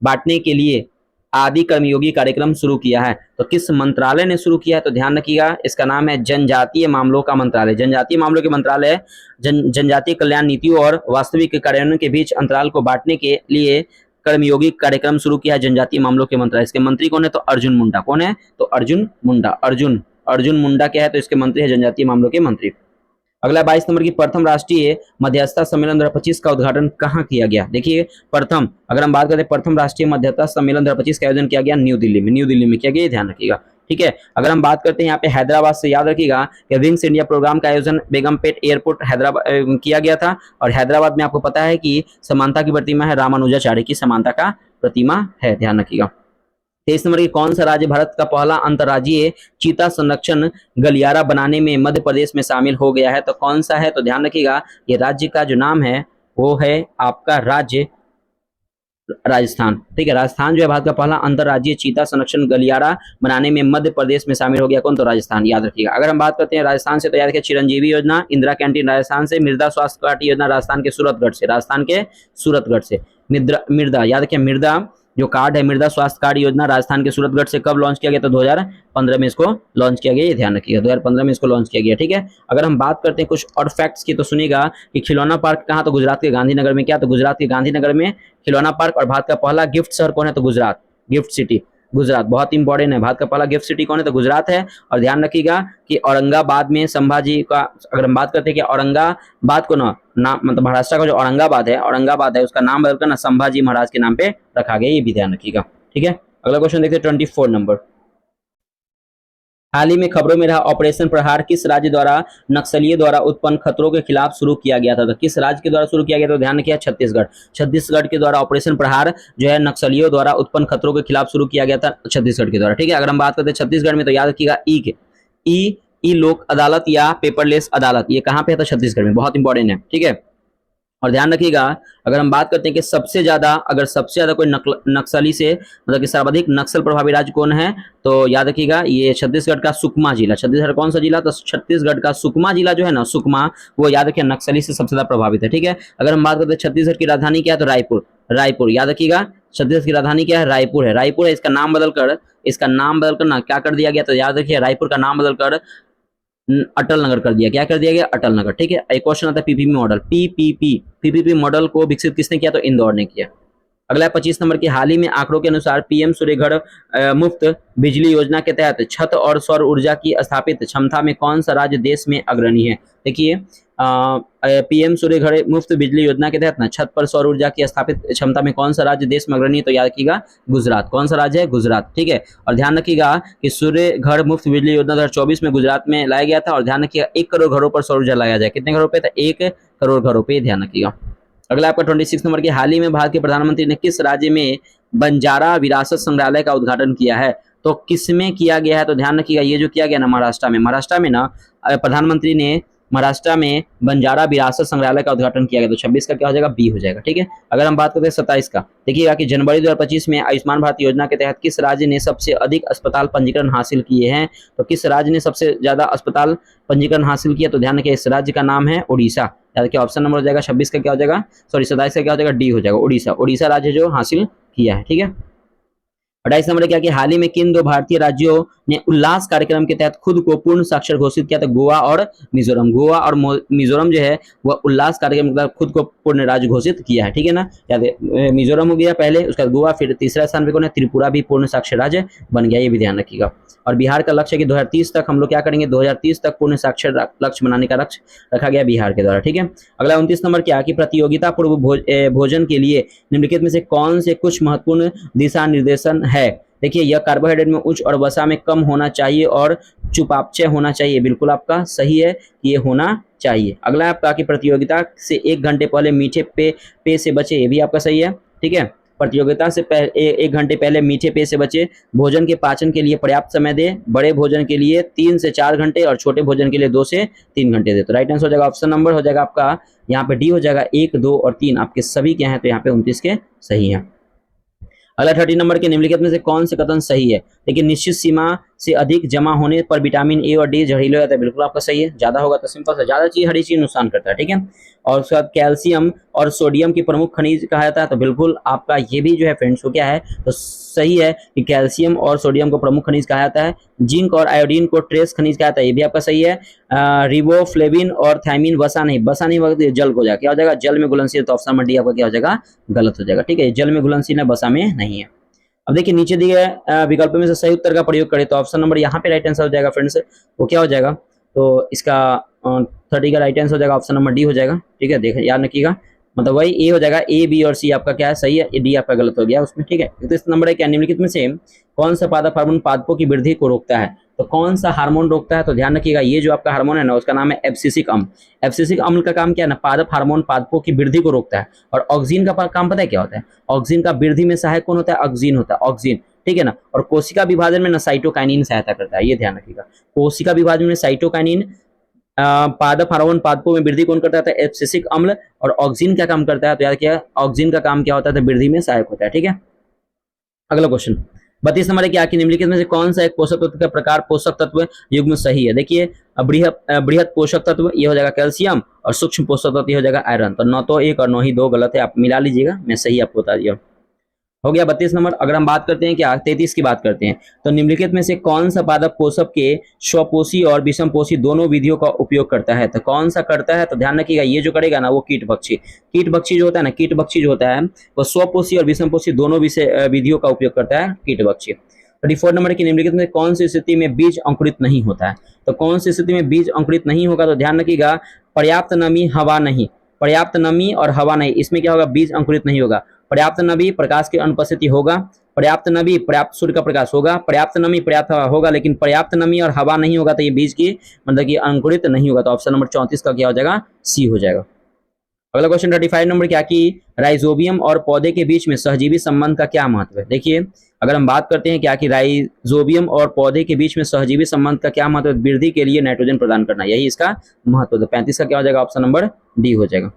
बांटने के लिए आदि कर्मयोगी कार्यक्रम शुरू किया है, तो किस मंत्रालय ने शुरू किया है, तो ध्यान रखिएगा इसका नाम है जनजातीय मामलों का मंत्रालय। जनजातीय मामलों के मंत्रालय जनजातीय कल्याण नीतियों और वास्तविक कार्यान्वयन के बीच अंतराल को बांटने के लिए कर्मयोगी कार्यक्रम शुरू किया है जनजातीय मामलों के मंत्रालय। इसके मंत्री कौन है, तो अर्जुन मुंडा। कौन है, तो अर्जुन मुंडा। अर्जुन मुंडा क्या है, तो इसके मंत्री है जनजातीय मामलों के मंत्री। अगला 22 नंबर की प्रथम राष्ट्रीय मध्यस्थता सम्मेलन 2025 का उद्घाटन कहाँ किया गया। देखिए प्रथम, अगर हम बात करते हैं प्रथम राष्ट्रीय मध्यस्थता सम्मेलन 2025 का आयोजन किया गया न्यू दिल्ली में किया गया, ध्यान रखिएगा, ठीक है। अगर हम बात करते हैं यहाँ पे हैदराबाद से, याद रखिएगा कि विंग्स इंडिया प्रोग्राम का आयोजन बेगमपेट एयरपोर्ट हैदराबाद किया गया था। और हैदराबाद में आपको पता है कि समानता की प्रतिमा है, रामानुजाचार्य की समानता का प्रतिमा है, ध्यान रखिएगा। 23 नंबर की कौन सा राज्य भारत का पहला अंतर्राज्यीय चीता संरक्षण गलियारा बनाने में मध्य प्रदेश में शामिल हो गया है, तो कौन सा है, तो ध्यान रखिएगा ये राज्य का जो नाम है वो है आपका राज्य राजस्थान, ठीक है। राजस्थान जो है भारत का पहला अंतरराज्यीय चीता संरक्षण गलियारा बनाने में मध्य प्रदेश में शामिल हो गया कौन, तो राजस्थान, याद रखिएगा। अगर हम बात करते हैं राजस्थान से तो याद रखिए चिरंजीवी योजना, इंदिरा कैंटीन राजस्थान से, मृदा स्वास्थ्य कार्ड योजना राजस्थान के सूरतगढ़ से, राजस्थान के सूरतगढ़ से। मृदा याद रखिए, मृदा जो कार्ड है, मृदा स्वास्थ्य कार्ड योजना राजस्थान के सूरतगढ़ से कब लॉन्च किया गया, तो 2015 में इसको लॉन्च किया गया, ये ध्यान रखिएगा, 2015 में इसको लॉन्च किया गया, ठीक है। अगर हम बात करते हैं कुछ और फैक्ट्स की तो सुनिएगा कि खिलौना पार्क कहाँ, तो गुजरात के गांधीनगर में, क्या, तो गुजरात के गांधीनगर में खिलौना पार्क। और भारत का पहला गिफ्ट शहर कौन है, तो गुजरात, गिफ्ट सिटी गुजरात, बहुत इंपॉर्टेंट है। भारत का पहला गिफ्ट सिटी कौन है, तो गुजरात है। और ध्यान रखिएगा कि औरंगाबाद में संभाजी का, अगर हम बात करते हैं कि औरंगाबाद को ना नाम, मतलब महाराष्ट्र का जो औरंगाबाद है उसका नाम बदलकर ना संभाजी महाराज के नाम पे रखा गया, ये भी ध्यान रखिएगा, ठीक है। अगला क्वेश्चन देखते हैं 24 नंबर। हाल ही में खबरों में रहा ऑपरेशन प्रहार किस राज्य द्वारा नक्सलियों द्वारा उत्पन्न खतरों के खिलाफ शुरू किया गया था, तो किस राज्य के द्वारा शुरू किया गया, तो ध्यान रखिए छत्तीसगढ़, छत्तीसगढ़ के द्वारा ऑपरेशन प्रहार जो है नक्सलियों द्वारा उत्पन्न खतरों के खिलाफ शुरू किया गया था छत्तीसगढ़ के द्वारा, ठीक है। अगर हम बात करते हैं छत्तीसगढ़ में तो याद रखिएगा ई ई लोक अदालत या पेपरलेस अदालत, ये कहाँ पे है, तो छत्तीसगढ़ में, बहुत इंपॉर्टेंट है, ठीक है। और ध्यान रखिएगा अगर हम बात करते हैं कि सबसे ज्यादा कोई नक्सली से, मतलब कि सर्वाधिक नक्सल प्रभावी राज्य कौन है, तो याद रखिएगा ये छत्तीसगढ़ का सुकमा जिला, छत्तीसगढ़ कौन सा जिला, तो छत्तीसगढ़ का सुकमा जिला जो है ना, सुकमा, वो याद रखिए नक्सली से सबसे ज्यादा प्रभावित है, ठीक है। अगर हम बात करते हैं छत्तीसगढ़ की राजधानी क्या है, तो रायपुर याद रखिएगा, छत्तीसगढ़ की राजधानी क्या है, रायपुर है। इसका नाम बदलकर ना क्या कर दिया गया, तो याद रखिए रायपुर का नाम बदलकर अटल नगर कर दिया, क्या कर दिया गया, अटल नगर, ठीक है। एक क्वेश्चन आता है पीपीपी मॉडल, पीपीपी मॉडल को विकसित किसने किया, तो इंदौर ने किया। अगला 25 नंबर की, हाल ही में आंकड़ों के अनुसार पीएम सूर्यघर मुफ्त बिजली योजना के तहत छत और सौर ऊर्जा की स्थापित क्षमता में कौन सा राज्य देश में अग्रणी है। देखिए पीएम सूर्यघर मुफ्त बिजली योजना के तहत ना छत पर सौर ऊर्जा की स्थापित क्षमता में कौन सा राज्य देश में अग्रणी है, तो याद रखिएगा गुजरात, कौन सा राज्य है, गुजरात, ठीक है। और ध्यान रखिएगा कि सूर्यघर मुफ्त बिजली योजना 2024 में गुजरात में लाया गया था। और ध्यान रखिएगा 1 करोड़ घरों पर सौर ऊर्जा लगाया जाए, कितने घरों पे, तो 1 करोड़ घरों पे, ध्यान रखिएगा। अगला आपका 26 नंबर की, हाल ही में भारत के प्रधानमंत्री ने किस राज्य में बंजारा विरासत संग्रहालय का उद्घाटन किया है, तो किसमें किया गया है, तो ध्यान रखिएगा ये जो किया गया ना महाराष्ट्र में ना प्रधानमंत्री ने महाराष्ट्र में बंजारा विरासत संग्रहालय का उद्घाटन किया गया, तो 26 का क्या हो जाएगा, बी हो जाएगा, ठीक है। अगर हम बात करते हैं 27 का, देखिएगा कि जनवरी 2025 में आयुष्मान भारत योजना के तहत किस राज्य ने सबसे अधिक अस्पताल पंजीकरण हासिल किए हैं, तो किस राज्य ने सबसे ज्यादा अस्पताल पंजीकरण हासिल किया, तो ध्यान रखिए इस राज्य का नाम है उड़ीसा, याद रखिए ऑप्शन नंबर हो जाएगा 26 का क्या हो जाएगा, सॉरी 27 का क्या हो जाएगा, डी हो जाएगा, उड़ीसा राज्य जो हासिल किया है, ठीक है। 28 नंबर क्या कि हाल ही में किन 2 भारतीय राज्यों ने उल्लास कार्यक्रम के तहत खुद को पूर्ण साक्षर घोषित किया, तो गोवा और मिजोरम जो है वह उल्लास कार्यक्रम के तहत खुद को पूर्ण राज्य घोषित किया है, ठीक है ना। याद मिजोरम हो गया पहले, उसका गोवा, फिर तीसरा स्थान पे कौन है, त्रिपुरा भी पूर्ण साक्षर राज्य बन गया, ये भी ध्यान रखिएगा। और बिहार का लक्ष्य है कि 2030 तक हम लोग क्या करेंगे, 2030 तक पूर्ण साक्षर लक्ष्य बनाने का लक्ष्य रखा गया बिहार के द्वारा, ठीक है। अगला 29 नंबर क्या कि प्रतियोगिता पूर्व भोजन के लिए निम्नलिखित में से कौन से कुछ महत्वपूर्ण दिशा निर्देशन है। देखिए यह कार्बोहाइड्रेट में उच्च और वसा में कम होना चाहिए और चुपापचय होना चाहिए, बिल्कुल आपका सही है, ये होना चाहिए। अगला आपका कि प्रतियोगिता से 1 घंटे पहले मीठे पेय से बचे, ये भी आपका सही है, ठीक है। प्रतियोगिता से 1 घंटे पहले मीठे पेय से बचे, भोजन के पाचन के लिए पर्याप्त समय दे, बड़े भोजन के लिए 3 से 4 घंटे और छोटे भोजन के लिए 2 से 3 घंटे दे। तो राइट आंसर हो जाएगा ऑप्शन नंबर हो जाएगा आपका यहाँ पे डी हो जाएगा, 1, 2 और 3 आपके सभी क्या है, तो यहाँ पे 29 के सही है। अगला 30 नंबर के निम्नलिखित में से कौन से कथन सही है, लेकिन निश्चित सीमा से अधिक जमा होने पर विटामिन ए और डी जहरीले हो जाता है, बिल्कुल आपका सही है। ज्यादा होगा तो सिंपल से ज्यादा चीज हरी चीज नुकसान करता है, ठीक है। और उसके बाद कैल्शियम और सोडियम की प्रमुख खनिज कहा जाता है, तो बिल्कुल आपका ये भी जो है फ्रेंड्स वो क्या है, तो सही है कि कैल्शियम और सोडियम को प्रमुख खनिज कहा जाता है। जिंक और आयोडीन को ट्रेस खनिज कहा जाता है, ये भी आपका सही है। रिबोफ्लेविन और थायमिन वसा नहीं जल को जाएगा, क्या हो जाएगा, जल में घुलनशील, तो ऑप्शन नंबर डी आपका क्या हो जाएगा, गलत हो जाएगा, ठीक है। जल में घुलनशील है, वसा में नहीं है। अब देखिए नीचे दिए गए विकल्पों में से सही उत्तर का प्रयोग करें, तो ऑप्शन नंबर यहाँ पे राइट आंसर हो जाएगा फ्रेंड्स, वो क्या हो जाएगा, तो इसका 30 का राइट आंसर हो जाएगा ऑप्शन नंबर डी हो जाएगा, ठीक है। देखिए याद रखिएगा, मतलब वही ए हो जाएगा, ए बी और सी आपका क्या है सही है, डी आपका गलत हो गया उसमें, ठीक है। तो इस नंबर है क्या निम्नलिखित में से कौन सा पादप हार्मोन पादपों की वृद्धि को रोकता है, तो कौन सा हार्मोन रोकता है, तो ध्यान रखिएगा ये जो आपका हार्मोन है ना उसका नाम है एब्सिसिक अम्ल। एब्सिसिक अम्ल का काम क्या है ना, पादप हार्मोन पादपों की वृद्धि को रोकता है। और ऑक्सीन का काम पता है क्या होता है, ऑक्सीन का वृद्धि में सहायक कौन होता है, ऑक्सीन होता है, ऑक्सीन, ठीक है ना। और कोशिका विभाजन में ना साइटोकाइनिन सहायता करता है, ये ध्यान रखिएगा। कोशिका विभाजन में साइटोकाइनिन पादप हार्मोन पादपों में वृद्धि कौन करता है? एब्सिसिक अम्ल। और ऑक्सिन क्या काम करता है? तो याद क्या, ऑक्सिन का काम क्या होता है? तो वृद्धि में सहायक होता है। ठीक है, अगला क्वेश्चन 32 नंबर है कि आखिर निम्नलिखित में से कौन सा एक पोषक तत्व का प्रकार पोषक तत्व युग्म सही है? देखिए, बृहत पोषक तत्व ये हो जाएगा कैल्शियम, और सूक्ष्म पोषक तत्व ये हो जाएगा आयरन। तो न तो एक और न ही दो गलत है, आप मिला लीजिएगा, मैं सही आपको बता दिया। हो गया 32 नंबर। अगर हम बात करते हैं क्या 33 की बात करते हैं, तो निम्नलिखित में से कौन सा पादप पोषक के स्वपोषी और विषमपोषी दोनों विधियों का उपयोग करता है? तो कौन सा करता है? तो ध्यान रखिएगा, ये जो करेगा ना वो कीट भक्षी जो होता है ना, कीट भक्षी जो होता है वो स्वपोषी और विषमपोषी दोनों विधियों का उपयोग करता है कीट भक्षी। 34 नंबर की निम्नलिखित में कौन सी स्थिति में बीज अंकुरित नहीं होता है? तो कौन सी स्थिति में बीज अंकुरित नहीं होगा? तो ध्यान रखिएगा, पर्याप्त नमी, हवा नहीं, पर्याप्त नमी और हवा नहीं, इसमें क्या होगा? बीज अंकुरित नहीं होगा। पर्याप्त नमी, प्रकाश की अनुपस्थिति होगा, पर्याप्त नमी, पर्याप्त सूर्य का प्रकाश होगा, पर्याप्त नमी, पर्याप्त हवा होगा, लेकिन पर्याप्त नमी और हवा नहीं होगा तो ये बीज की मतलब कि अंकुरित नहीं होगा। तो ऑप्शन नंबर 34 का क्या हो जाएगा? सी हो जाएगा। अगला क्वेश्चन 35 नंबर क्या कि राइजोबियम और पौधे के बीच में सहजीवी संबंध का क्या महत्व है? देखिए, अगर हम बात करते हैं क्या कि राइजोबियम और पौधे के बीच में सहजीवी संबंध का क्या महत्व है? वृद्धि के लिए नाइट्रोजन प्रदान करना, यही इसका महत्व है। 35 का क्या हो जाएगा? ऑप्शन नंबर डी हो जाएगा।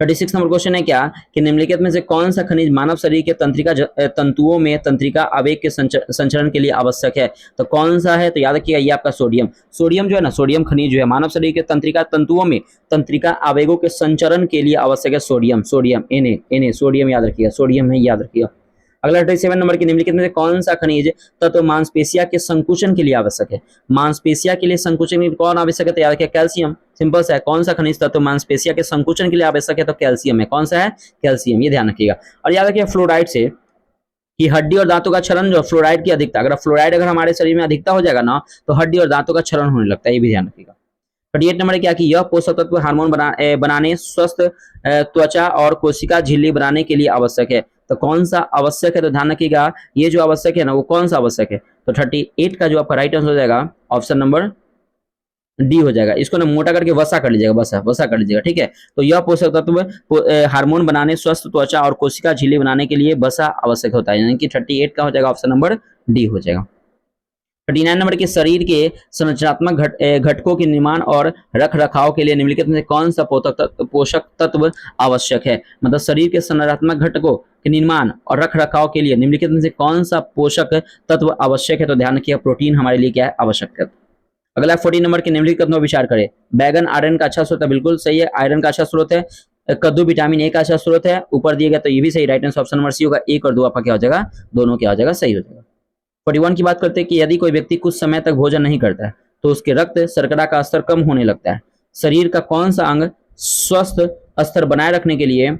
36 नंबर क्वेश्चन है क्या कि निम्नलिखित में से कौन सा खनिज मानव शरीर के तंतुओं में तंत्रिका आवेग के संचरण के लिए आवश्यक है? तो कौन सा है? तो याद रखिएगा, ये आपका सोडियम। सोडियम जो है ना, सोडियम खनिज जो है मानव शरीर के तंतुओं में तंत्रिका आवेगों के संचरण के लिए आवश्यक है। सोडियम, सोडियम, Na सोडियम याद रखिएगा, सोडियम है, याद रखिएगा। अगला 37 नंबर की निम्नलिखित में से कौन सा खनिज तत्व मांसपेशिया के संकुचन के लिए आवश्यक है? मांसपेशिया के लिए संकुचन के लिए कौन आवश्यक है? तो याद रखिए कैल्शियम। सिंपल सा है, कौन सा खनिज तत्व मांसपेशिया के संकुचन के लिए आवश्यक है? तो कैल्शियम है। कौन सा है? कैल्शियम, ये ध्यान रखिएगा। और याद रखिए फ्लोराइड से कि हड्डी और दांतों का क्षरण जो फ्लोराइड की अधिकता, अगर फ्लोराइड अगर हमारे शरीर में अधिकता हो जाएगा ना तो हड्डी और दांतों का क्षरण होने लगता है, ये भी ध्यान रखिएगा। 38 नंबर क्या कि यह पोषक तत्व हार्मोन बनाने, स्वस्थ त्वचा और कोशिका झिल्ली बनाने के लिए आवश्यक है। तो कौन सा आवश्यक है? तो ध्यान रखिएगा, ये जो आवश्यक है ना वो कौन सा आवश्यक है? तो 38 का जो आपका राइट आंसर हो जाएगा ऑप्शन नंबर डी हो जाएगा। इसको ना मोटा करके वसा कर लीजिएगा, वसा कर लीजिएगा, ठीक है। तो यह पोषक तत्व हार्मोन बनाने, स्वस्थ त्वचा और कोशिका झिल्ली बनाने के लिए वसा आवश्यक होता है, यानी कि 38 का हो जाएगा ऑप्शन नंबर डी हो जाएगा। 39 नंबर के शरीर के संरचनात्मक घटकों के निर्माण और रख रखाव के लिए निम्नलिखित में से कौन सा पोषक तत्व आवश्यक है? मतलब शरीर के संरचनात्मक घटकों के निर्माण और रख रखाव के लिए निम्नलिखित में से कौन सा पोषक तत्व आवश्यक है? तो ध्यान रखिए, प्रोटीन हमारे लिए क्या है? आवश्यक है। अगला 40 नंबर के निम्नलिखित कथनों पर विचार करें। बैगन आयरन का अच्छा स्रोत है, बिल्कुल सही है, आयरन का अच्छा स्रोत है। कद्दू विटामिन ए का अच्छा स्रोत है, ऊपर दिए गया तो ये भी सही, right answer option number C होगा। 1 और 2 आपका क्या हो जाएगा? दोनों क्या हो जाएगा? सही हो जाएगा। 41 की बात करते हैं कि यदि कोई व्यक्ति कुछ समय तक भोजन नहीं करता है तो उसके रक्त शर्करा का स्तर कम होने लगता है। शरीर का कौन सा अंग स्वस्थ स्तर बनाए रखने के लिए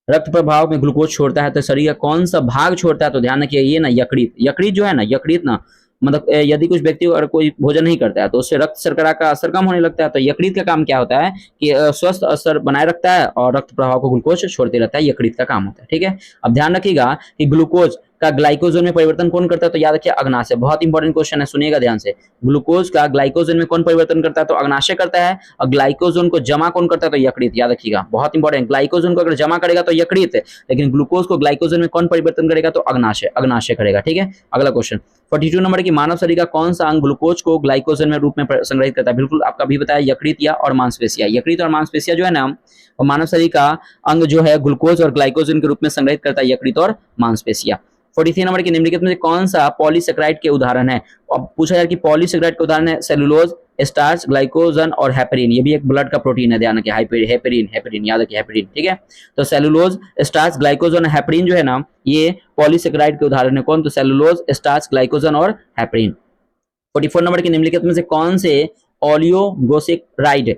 रक्त प्रभाव में ग्लूकोज छोड़ता है? तो शरीर का कौन सा भाग छोड़ता है? तो ध्यान रखिए, ये ना यकृत जो है ना, यकृत ना, मतलब यदि कुछ व्यक्ति अगर कोई भोजन नहीं करता है तो उससे रक्त शर्करा का असर कम होने लगता है। तो यकृत का काम क्या होता है कि स्वस्थ असर बनाए रखता है और रक्त प्रभाव को ग्लूकोज छोड़ते रहता है, यकृत का काम होता है, ठीक है। अब ध्यान रखिएगा कि ग्लूकोज का ग्लाइकोजन में परिवर्तन कौन करता है? तो याद रखिए अग्नाशय, बहुत इंपॉर्टेंट क्वेश्चन है, सुनिएगा ध्यान से। ग्लूकोज का ग्लाइकोजन में कौन परिवर्तन करता है? तो अग्नाशय करता है। और ग्लाइकोजन को जमा कौन करता है? तो यकृत, याद रखिएगा, बहुत इंपॉर्टेंट। ग्लाइकोजन को अगर जमा करेगा तो यकृत, लेकिन ग्लूकोज को ग्लाइकोजन में कौन परिवर्तन करेगा? तो अग्नाशय करेगा, ठीक है। अगला क्वेश्चन 42 नंबर की मानव शरीर का कौन सा अंग ग्लूकोज को ग्लाइकोजन में रूप में संग्रहित करता है? बिल्कुल आपका भी बताया, यकृत या और मांसपेशिया। यकृत और मांसपेशिया जो है ना वो मानव शरीर का अंग जो है ग्लूकोज और ग्लाइकोजन के रूप में संग्रहित करता है, यकृत और मांसपेशिया। 43 नंबर के निम्नलिखित में से कौन सा पॉलीसेकेराइड के उदाहरण है? अब पूछा जाए कि पॉलीसेकेराइड के उदाहरण है सेलुलोज, स्टार्च, ग्लाइकोजन और हेपेरिन। ये भी एक ब्लड का प्रोटीन है, ध्यान रखिए, हेपेरिन याद रखिए, हेपेरिन, ठीक है। तो सेलुलोज, स्टार्च, ग्लाइकोजन और हेपेरिन जो है ना ये पॉलीसेकेराइड के उदाहरण है। कौन? तो सेलुलोज, स्टार्च, ग्लाइकोजन और हेपेरिन। 44 नंबर के निम्नलिखित में से कौन से ओलिगोसेकेराइड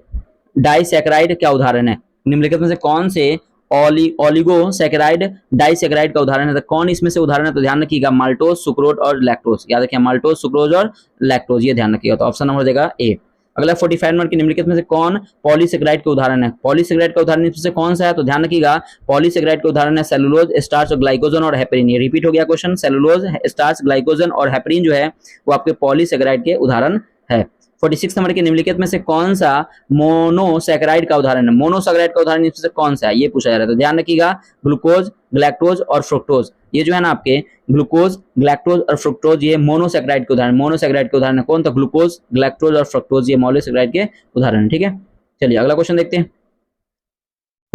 डाइसेकेराइड क्या उदाहरण है? निम्नलिखित में से कौन से ओलिगोसेकेराइड डाइसेकेराइड का उदाहरण है? तो कौन इसमें से उदाहरण है? तो ध्यान रखिएगा माल्टोज, सुक्रोज और लैक्टोज, याद रखिए माल्टोज, सुक्रोज और लैक्टोज, ये ध्यान रखिएगा। तो ऑप्शन नंबर देगा ए। अगला 45 नंबर के निम्नलिखित में से कौन पॉलीसेकेराइड के उदाहरण है? पॉलीसेकेराइड का उदाहरण इसमें से कौन सा है? तो ध्यान रखिएगा पॉलीसेकेराइड के उदाहरण है सेलुलोज, स्टार्च और ग्लाइकोजन और हेपेरिन। ये रिपीट हो गया क्वेश्चन, सेलुलोज, स्टार्च, ग्लाइकोजन और हेपेरिन जो है वो आपके पॉलीसेकेराइड के उदाहरण है। 46 नंबर के निम्नलिखित में से कौन सा मोनोसैकेराइड का उदाहरण है? मोनोसैकेराइड का उदाहरण इसमें से कौन सा है, ये पूछा जा रहा है। तो ध्यान रखिएगा, ग्लूकोज, गैलेक्टोज और फ्रुक्टोज, ये जो है ना आपके ग्लूकोज, गैलेक्टोज और फ्रुक्टोज, ये मोनोसैकेराइड के उदाहरण, मोनोसैकेराइड के उदाहरण है कौन? तो ग्लूकोज, गैलेक्टोज और फ्रुक्टोज, ये मोनोसैकेराइड के उदाहरण है। ठीक है, चलिए अगला क्वेश्चन देखते हैं।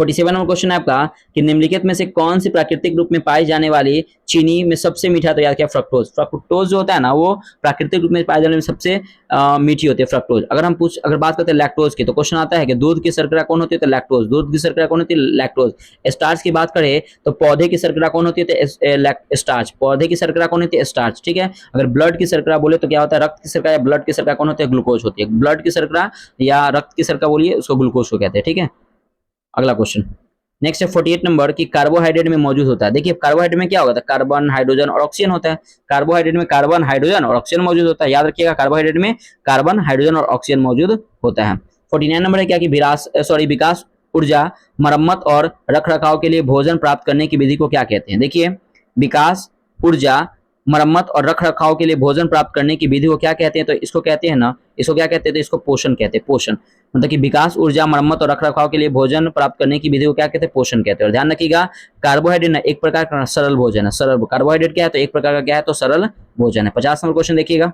47 नंबर क्वेश्चन है आपका कि निम्नलिखित में से कौन सी प्राकृतिक रूप में पाई जाने वाली चीनी में सबसे मीठा, तो याद किया फ्रक्टोज। फ्रक्टोज जो होता है ना वो प्राकृतिक रूप में पाए जाने में सबसे मीठी होती है फ्रक्टोज। अगर बात करते हैं लैक्टोज की, तो क्वेश्चन आता है कि दूध की शर्करा कौन होती है? तो लैक्टोज। दूध की शर्करा कौन होती है? लैक्टोज। स्टार्च की बात करें तो पौधे की शर्करा कौन होती है? तो स्टार्च। पौधे की शर्करा कौन होती है? स्टार्च। ठीक है, अगर ब्लड की शर्करा बोले तो क्या होता है? रक्त की शर्करा या ब्लड की शर्करा कौन होती है? ग्लूकोज होती है। ब्लड की शर्करा या रक्त की शर्करा बोलिए उसको ग्लूकोज को कहते हैं। ठीक है, अगला क्वेश्चन नेक्स्ट है 48 नंबर की कार्बोहाइड्रेट में मौजूद होता है। देखिए कार्बोहाइड्रेट में क्या होता है? कार्बन, हाइड्रोजन और ऑक्सीजन होता है। कार्बोहाइड्रेट में कार्बन, हाइड्रोजन और ऑक्सीजन मौजूद होता है। याद रखिएगा, कार्बोहाइड्रेट में कार्बन, हाइड्रोजन और ऑक्सीजन मौजूद होता है। 49 नंबर है क्या कि विकास ऊर्जा, मरम्मत और रखरखाव के लिए भोजन प्राप्त करने की विधि को क्या कहते हैं? देखिए, विकास ऊर्जा, मरम्मत और रखरखाव के लिए भोजन प्राप्त करने की विधि को क्या कहते हैं? तो इसको कहते हैं ना, इसको क्या कहते हैं? तो इसको पोषण कहते हैं। पोषण मतलब कि विकास ऊर्जा, मरम्मत और रखरखाव के लिए भोजन प्राप्त करने की विधि को क्या कहते हैं? पोषण कहते हैं। और ध्यान रखिएगा, कार्बोहाइड्रेट ना एक प्रकार का सरल भोजन है। सरल कार्बोहाइड्रेट क्या है? तो एक प्रकार का क्या है? तो सरल भोजन है। 50 नंबर क्वेश्चन देखिएगा,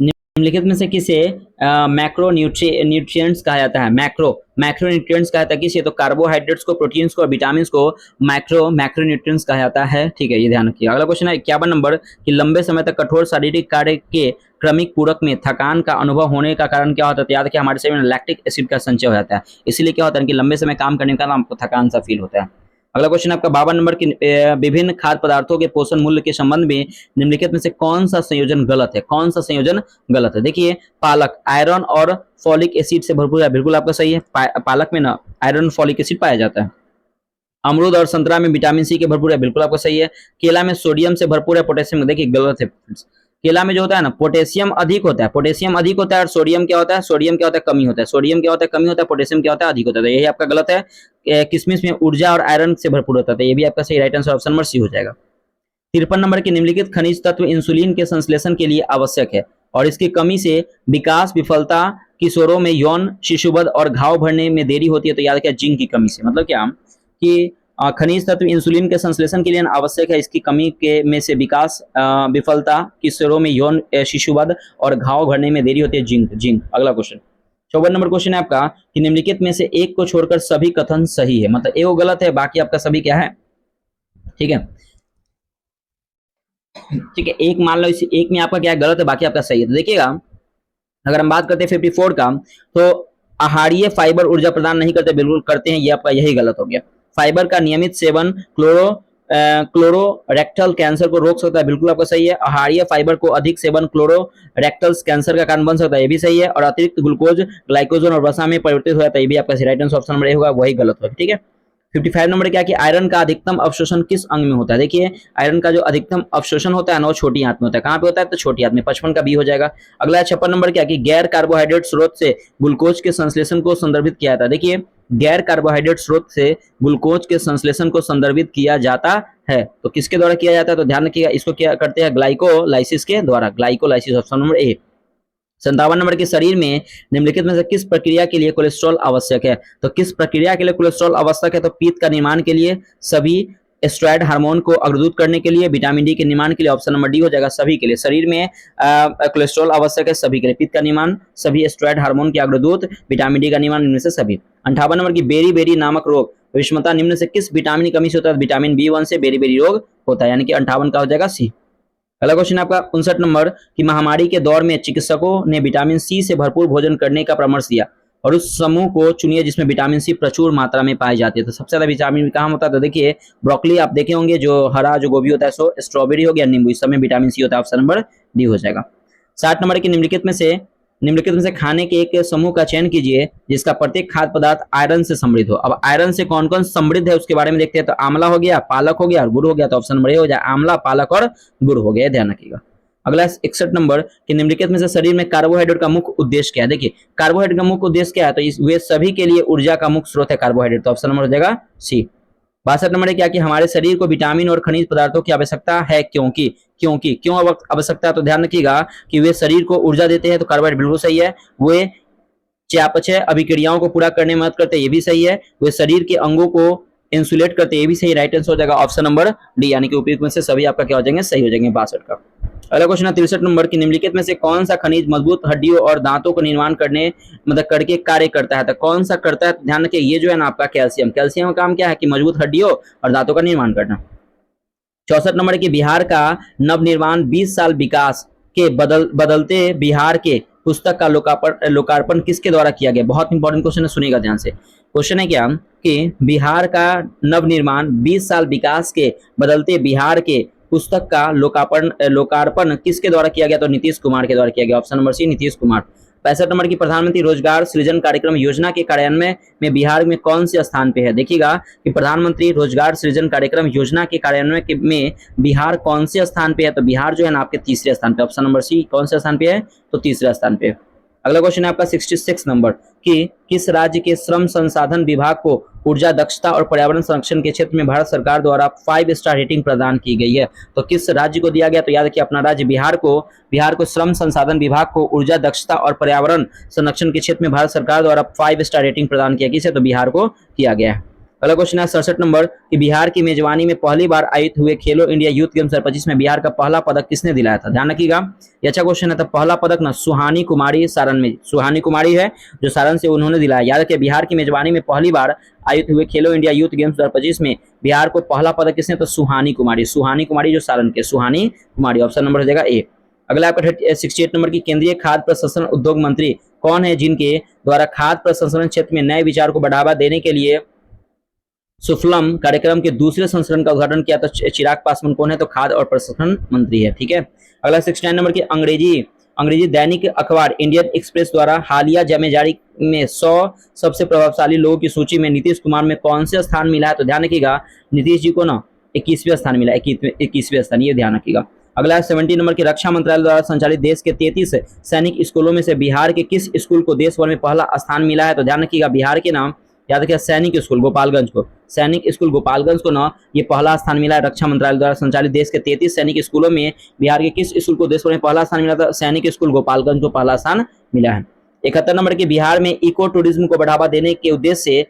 निम्नलिखित में से किसे मैक्रो न्यूट्रिएंट्स कहा जाता है? मैक्रो न्यूट्रिएंट्स कहा जाता है किसे? तो कार्बोहाइड्रेट्स को, प्रोटीन्स को और विटामिन को मैक्रो न्यूट्रिएंट्स कहा जाता है। ठीक है, ये ध्यान रखिए। अगला क्वेश्चन है 51 नंबर कि लंबे समय तक कठोर शारीरिक कार्य के क्रमिक पूरक में थकान का अनुभव होने का कारण क्या होता है? तो याद रखिए, हमारे शरीर में लैक्टिक एसिड का संचय हो जाता है, इसीलिए क्या होता है कि लंबे समय काम करने का आपको थकान सा फील होता है। अगला क्वेश्चन आपका 52 नंबर की विभिन्न खाद्य पदार्थों के पोषण मूल्य के संबंध में निम्नलिखित में से कौन सा संयोजन गलत है? कौन सा संयोजन गलत है? देखिए, पालक आयरन और फॉलिक एसिड से भरपूर है, बिल्कुल आपका सही है। पालक में ना आयरन, फॉलिक एसिड पाया जाता है। अमरूद और संतरा में विटामिन सी के भरपूर है, बिल्कुल आपका सही है। केला में सोडियम से भरपूर है, पोटेशियम, देखिए गलत है। केला में जो होता है ना पोटेशियम अधिक होता है, पोटेशियम अधिक होता है। और सोडियम क्या होता है? सोडियम क्या होता है? कमी होता है। सोडियम क्या होता है? कमी होता है। पोटेशियम क्या होता है? अधिक होता है। यही आपका गलत है। किशमिश में ऊर्जा और आयरन से भरपूर होता है, ये भी आपका सही, right answer option number C हो जाएगा। 53 नंबर की निम्नलिखित खनिज तत्व इंसुलिन के संश्लेषण के लिए आवश्यक है और इसकी कमी से विकास विफलता, किशोरों में यौन शिशुवध और घाव भरने में देरी होती है। तो याद रखिए, जिंक की कमी से। मतलब क्या कि खनिज तत्व इंसुलिन के संश्लेषण के लिए आवश्यक है, इसकी कमी के में से विकास विफलता, किशोरों में यौन शिशुवध और घाव भरने में देरी होती है। जिंक। अगला क्वेश्चन 54 नंबर क्वेश्चन है आपका कि निम्नलिखित में से एक को छोड़कर सभी कथन सही है, मतलब एक गलत है, बाकी आपका सभी क्या है? ठीक है, ठीक है, एक मान लो, इस एक में आपका क्या है? गलत है, बाकी आपका सही है। तो देखिएगा, अगर हम बात करते हैं 54 का, तो आहारीय फाइबर ऊर्जा प्रदान नहीं करते, बिल्कुल करते हैं, ये आपका यही गलत हो गया। फाइबर का नियमित सेवन क्लोरोरेक्टल कैंसर को रोक सकता है, बिल्कुल आपका सही है। आहारीय फाइबर को अधिक सेवन क्लोरोरेक्टल कैंसर का कारण बन सकता है, ये भी सही है। और अतिरिक्त ग्लूकोज ग्लाइकोजन और वसा में परिवर्तित हो जाता है, ये भी आपका right answer option number A होगा, वही गलत होगा। ठीक है, 55 नंबर क्या कि आयरन का अधिकतम अवशोषण किस अंग में होता है? देखिए, आयरन का जो अधिकतम अवशोषण होता है ना वो छोटी आंत में होता है। कहां पे होता है? तो छोटी आंत में। 55 का बी हो जाएगा। अगला है 56 नंबर क्या कि गैर कार्बोहाइड्रेट स्रोत से ग्लूकोज के संश्लेषण को संदर्भित किया जाता है। देखिए, गैर कार्बोहाइड्रेट स्रोत से ग्लूकोज के संश्लेषण को संदर्भित किया जाता है, तो किसके द्वारा किया जाता है? तो ध्यान रखिएगा, इसको क्या करते हैं? ग्लाइकोलाइसिस के द्वारा। Glycolysis option number A. 57 number के शरीर में निम्नलिखित में से किस प्रक्रिया के लिए कोलेस्ट्रॉल आवश्यक है? तो किस प्रक्रिया के लिए कोलेस्ट्रॉल आवश्यक है? तो पीत का निर्माण के लिए, सभी स्टेरॉयड हार्मोन को अग्रदूत करने के लिए, विटामिन डी के निर्माण के लिए, ऑप्शन नंबर डी हो जाएगा, सभी के लिए। शरीर में कोलेस्ट्रॉल आवश्यक है सभी के लिए, पीत का निर्माण, सभी स्टेरॉयड हार्मोन के अग्रदूत, विटामिन डी का निर्माण, इनमें से सभी। 58 नंबर की बेरी नामक रोग विषमता निम्न से किस विटामिन की कमी से होता है? विटामिन B1 से बेरी रोग होता है, यानी कि 58 का हो जाएगा सी। अगला क्वेश्चन आपका 59 नंबर कि महामारी के दौर में चिकित्सकों ने विटामिन सी से भरपूर भोजन करने का परामर्श दिया और उस समूह को चुनिए जिसमें विटामिन सी प्रचुर मात्रा में पाई जाती है। तो सबसे ज्यादा विटामिन कहाँ होता है? तो देखिए, ब्रोकली आप देखे होंगे, जो हरा जो गोभी होता है, सो स्ट्रॉबेरी हो गया, नींबू, इस सब में विटामिन सी होता है, ऑप्शन नंबर डी हो जाएगा। 60 नंबर की निम्नलिखित में से खाने के एक समूह का चयन कीजिए जिसका प्रत्येक खाद्य पदार्थ आयरन से समृद्ध हो। अब आयरन से कौन कौन समृद्ध है उसके बारे में देखते हैं। तो आंवला हो गया, पालक हो गया और गुड़ हो गया, तो ऑप्शन नंबर ए हो जाए, आंवला, पालक और गुड़ हो गया, ध्यान रखिएगा। अगला 61 नंबर कि निम्नलिखित में से शरीर में कार्बोहाइड्रेट का मुख्य उद्देश्य क्या है? देखिए, कार्बोहाइड्रेट का मुख्य उद्देश्य क्या है? तो वे सभी के लिए ऊर्जा का मुख्य स्रोत है कार्बोहाइड्रेट, तो ऑप्शन नंबर हो जाएगा सी। 62 नंबर है क्या कि हमारे शरीर को विटामिन और खनिज पदार्थों की आवश्यकता है, क्योंकि क्यों आवश्यकता है, तो ध्यान रखिएगा कि वे शरीर को ऊर्जा देते हैं, तो कार्बोहाइड्रेट बिल्कुल सही है। वे चयापचय अभिक्रियाओं को पूरा करने में मदद करते हैं, ये भी सही है। वे शरीर के अंगों को इंसुलेट करते हैं, ये भी सही। राइट आंसर हो जाएगा ऑप्शन नंबर डी, यानी कि उपयुक्त में से सभी आपका क्या हो जाएंगे, सही हो जाएंगे 62 का। अगला क्वेश्चन है 63 नंबर की, निम्नलिखित में से कौन सा खनिज मजबूत हड्डियों और दांतों को निर्माण करने मतलब करके कार्य करता है, तो कौन सा करता है, तो ध्यान रखिए ये जो है ना आपका कैल्शियम। कैल्शियम का काम क्या है कि मजबूत हड्डियों और दांतों का निर्माण करना। 64 नंबर की, बिहार का नवनिर्माण 20 साल विकास के बदलते बिहार के पुस्तक का लोकार्पण किसके द्वारा किया गया। बहुत इंपॉर्टेंट क्वेश्चन है, सुनिएगा ध्यान से। क्वेश्चन है क्या कि बिहार का नवनिर्माण 20 साल विकास के बदलते बिहार के पुस्तक का लोकार्पण किसके द्वारा किया गया, तो नीतीश कुमार के द्वारा किया गया। Option number C, Nitish Kumar. 65 number की, प्रधानमंत्री रोजगार सृजन कार्यक्रम योजना के कार्यान्वयन में बिहार में कौन से स्थान पे है। देखिएगा कि प्रधानमंत्री रोजगार सृजन कार्यक्रम योजना के कार्यान्वयन में बिहार कौन से स्थान पे है, तो बिहार जो है ना आपके तीसरे स्थान पे। ऑप्शन नंबर सी, कौन से स्थान पे है, तो तीसरे स्थान पे। अगला क्वेश्चन है आपका 66 नंबर कि किस राज्य के श्रम संसाधन विभाग को ऊर्जा दक्षता और पर्यावरण संरक्षण के क्षेत्र में भारत सरकार द्वारा 5 स्टार रेटिंग प्रदान की गई है, तो किस राज्य को दिया गया, तो याद रखिए अपना राज्य बिहार को श्रम संसाधन विभाग को ऊर्जा दक्षता और पर्यावरण संरक्षण के क्षेत्र में भारत सरकार द्वारा 5 स्टार रेटिंग प्रदान किया, किसे, तो बिहार को किया गया है। अगला क्वेश्चन है 67 नंबर कि बिहार की मेजबानी में पहली बार आयोजित हुए खेलो इंडिया यूथ गेम्स 2025 में बिहार का पहला पदक किसने दिलाया था। ध्यान रखिएगा ये अच्छा क्वेश्चन है। तो पहला पदक ना सुहानी कुमारी सारण में, सुहानी कुमारी है जो सारण से, उन्होंने दिलाया। याद रखिए बिहार की मेजबानी में पहली बार आयोजित हुए खेलो इंडिया यूथ गेम्स 2025 में बिहार को पहला पदक किसने, तो सुहानी कुमारी जो सारण के, सुहानी कुमारी। ऑप्शन नंबर हो जाएगा ए। अगला आपका 68 नंबर की, केंद्रीय खाद्य प्रसंस्करण उद्योग मंत्री कौन है जिनके द्वारा खाद्य प्रसंस्करण क्षेत्र में नए विचार को बढ़ावा देने के लिए सुफलम कार्यक्रम के दूसरे संस्करण का उद्घाटन किया, तो चिराग पासवान कौन है, तो खाद्य और प्रसंस्करण मंत्री है। ठीक है। अगला 69 नंबर की, अंग्रेजी दैनिक अखबार इंडियन एक्सप्रेस द्वारा हालिया में जारी में 100 सबसे प्रभावशाली लोगों की सूची में नीतीश कुमार में कौन से स्थान मिला है, तो ध्यान रखिएगा नीतीश जी को ना 21वें स्थान मिला, 21वें स्थान, ये ध्यान रखिएगा। अगला 70 नंबर की, रक्षा मंत्रालय द्वारा संचालित देश के 33 सैनिक स्कूलों में से बिहार के किस स्कूल को देश भर में पहला स्थान मिला है, तो ध्यान रखिएगा बिहार के नाम याद रखिए सैनिक स्कूल गोपालगंज को ना ये पहला स्थान मिला है। रक्षा मंत्रालय द्वारा संचालित देश के 33 सैनिक स्कूलों में बिहार के किस स्कूल को देश भर में पहला स्थान मिला था, सैनिक स्कूल गोपालगंज को पहला स्थान मिला है। 71 नंबर के, बिहार में इको टूरिज्म को बढ़ावा देने के उद्देश्य से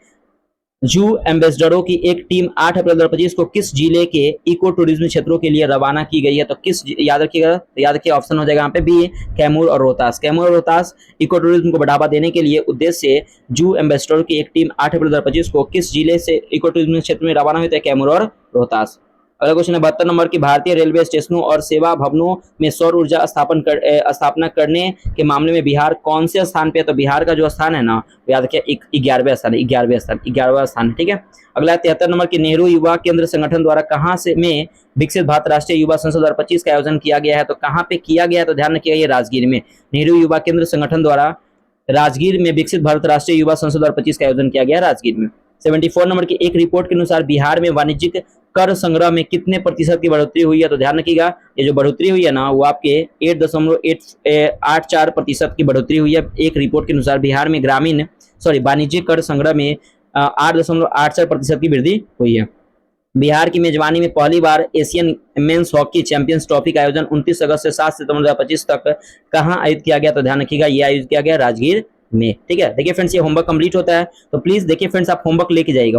जू एम्बेसडरों की एक टीम 8 अप्रैल 2025 को किस जिले के इको टूरिज्म क्षेत्रों के लिए रवाना की गई है, तो किस, याद रखिए ऑप्शन हो जाएगा यहाँ पे बी, कैमूर और रोहतास इको टूरिज्म को बढ़ावा देने के लिए उद्देश्य से जू एम्बेसडरों की एक टीम 8 अप्रैल 2025 को किस जिले से इको टूरिज्म क्षेत्र में रवाना हुई, कैमूर और रोहतास। अगला क्वेश्चन है 72 नंबर की, भारतीय रेलवे स्टेशनों और सेवा भवनों में सौर ऊर्जा स्थापना करने के मामले में बिहार कौन से स्थान पे है, तो बिहार का जो स्थान है ना याद रखिए 11वें स्थान है। ठीक है। अगला 73 नंबर की, नेहरू युवा केंद्र संगठन द्वारा कहाँ से में विकसित भारत राष्ट्रीय युवा संसद 2025 का आयोजन किया गया है, तो कहाँ पे किया गया है, तो ध्यान रखिएगा ये राजगीर में, नेहरू युवा केंद्र संगठन द्वारा राजगीर में विकसित भारत राष्ट्रीय युवा संसद 2025 का आयोजन किया गया राजगीर में। 74 नंबर की, एक रिपोर्ट के अनुसार बिहार में वाणिज्यिक कर संग्रह में कितने प्रतिशत की बढ़ोतरी हुई है, तो ध्यान रखिएगा ये जो बढ़ोतरी हुई है ना वो आपके 8.84% की बढ़ोतरी हुई है। एक रिपोर्ट के अनुसार बिहार में वाणिज्यिक कर संग्रह में 8.84% की वृद्धि हुई है। बिहार की मेजबानी में पहली बार Asian men's hockey champions trophy का आयोजन 29 अगस्त से 7 सितंबर 2025 तक कहां आयोजित किया गया, तो ध्यान रखिएगा ये आयोजित किया गया राजगीर में। ठीक है। देखिए फ्रेंड्स ये होमवर्क कंप्लीट होता है, तो प्लीज देखिए फ्रेंड्स आप होमवर्क लेके जाइएगा।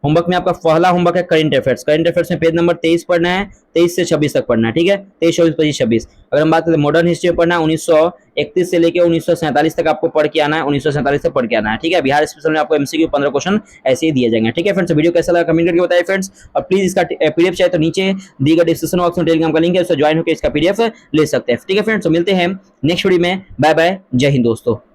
होमवर्क में आपका पहला होमवर्क है करंट अफेयर्स में पेज नंबर 23 पढ़ना है, 23 से 26 तक पढ़ना है। ठीक है। 23, 24, 25, 26। अगर हम बात करें मॉडर्न हिस्ट्री में पढ़ना है 1931 से लेकर 1947 तक आपको पढ़ के आना है, 1947 तक पढ़ के आना है। ठीक है। बिहार स्पेशल में आपको एमसीक्यू 15 क्वेश्चन ऐसे ही दिए जाएंगे। ठीक है फ्रेंड्स, वीडियो कैसा लगा कमेंट करके बताइए फ्रेंड्स, और प्लीज इसका पीडीएफ चाहिए तो नीचे दी गई डिस्क्रिप्शन बॉक्स में टेलीग्राम का लिंक है, उससे ज्वाइन होकर इसका पीडीएफ ले सकते हैं। ठीक है फ्रेंड्स, तो मिलते हैं नेक्स्ट वीडियो में। बाय बाय, जय हिंद दोस्तों।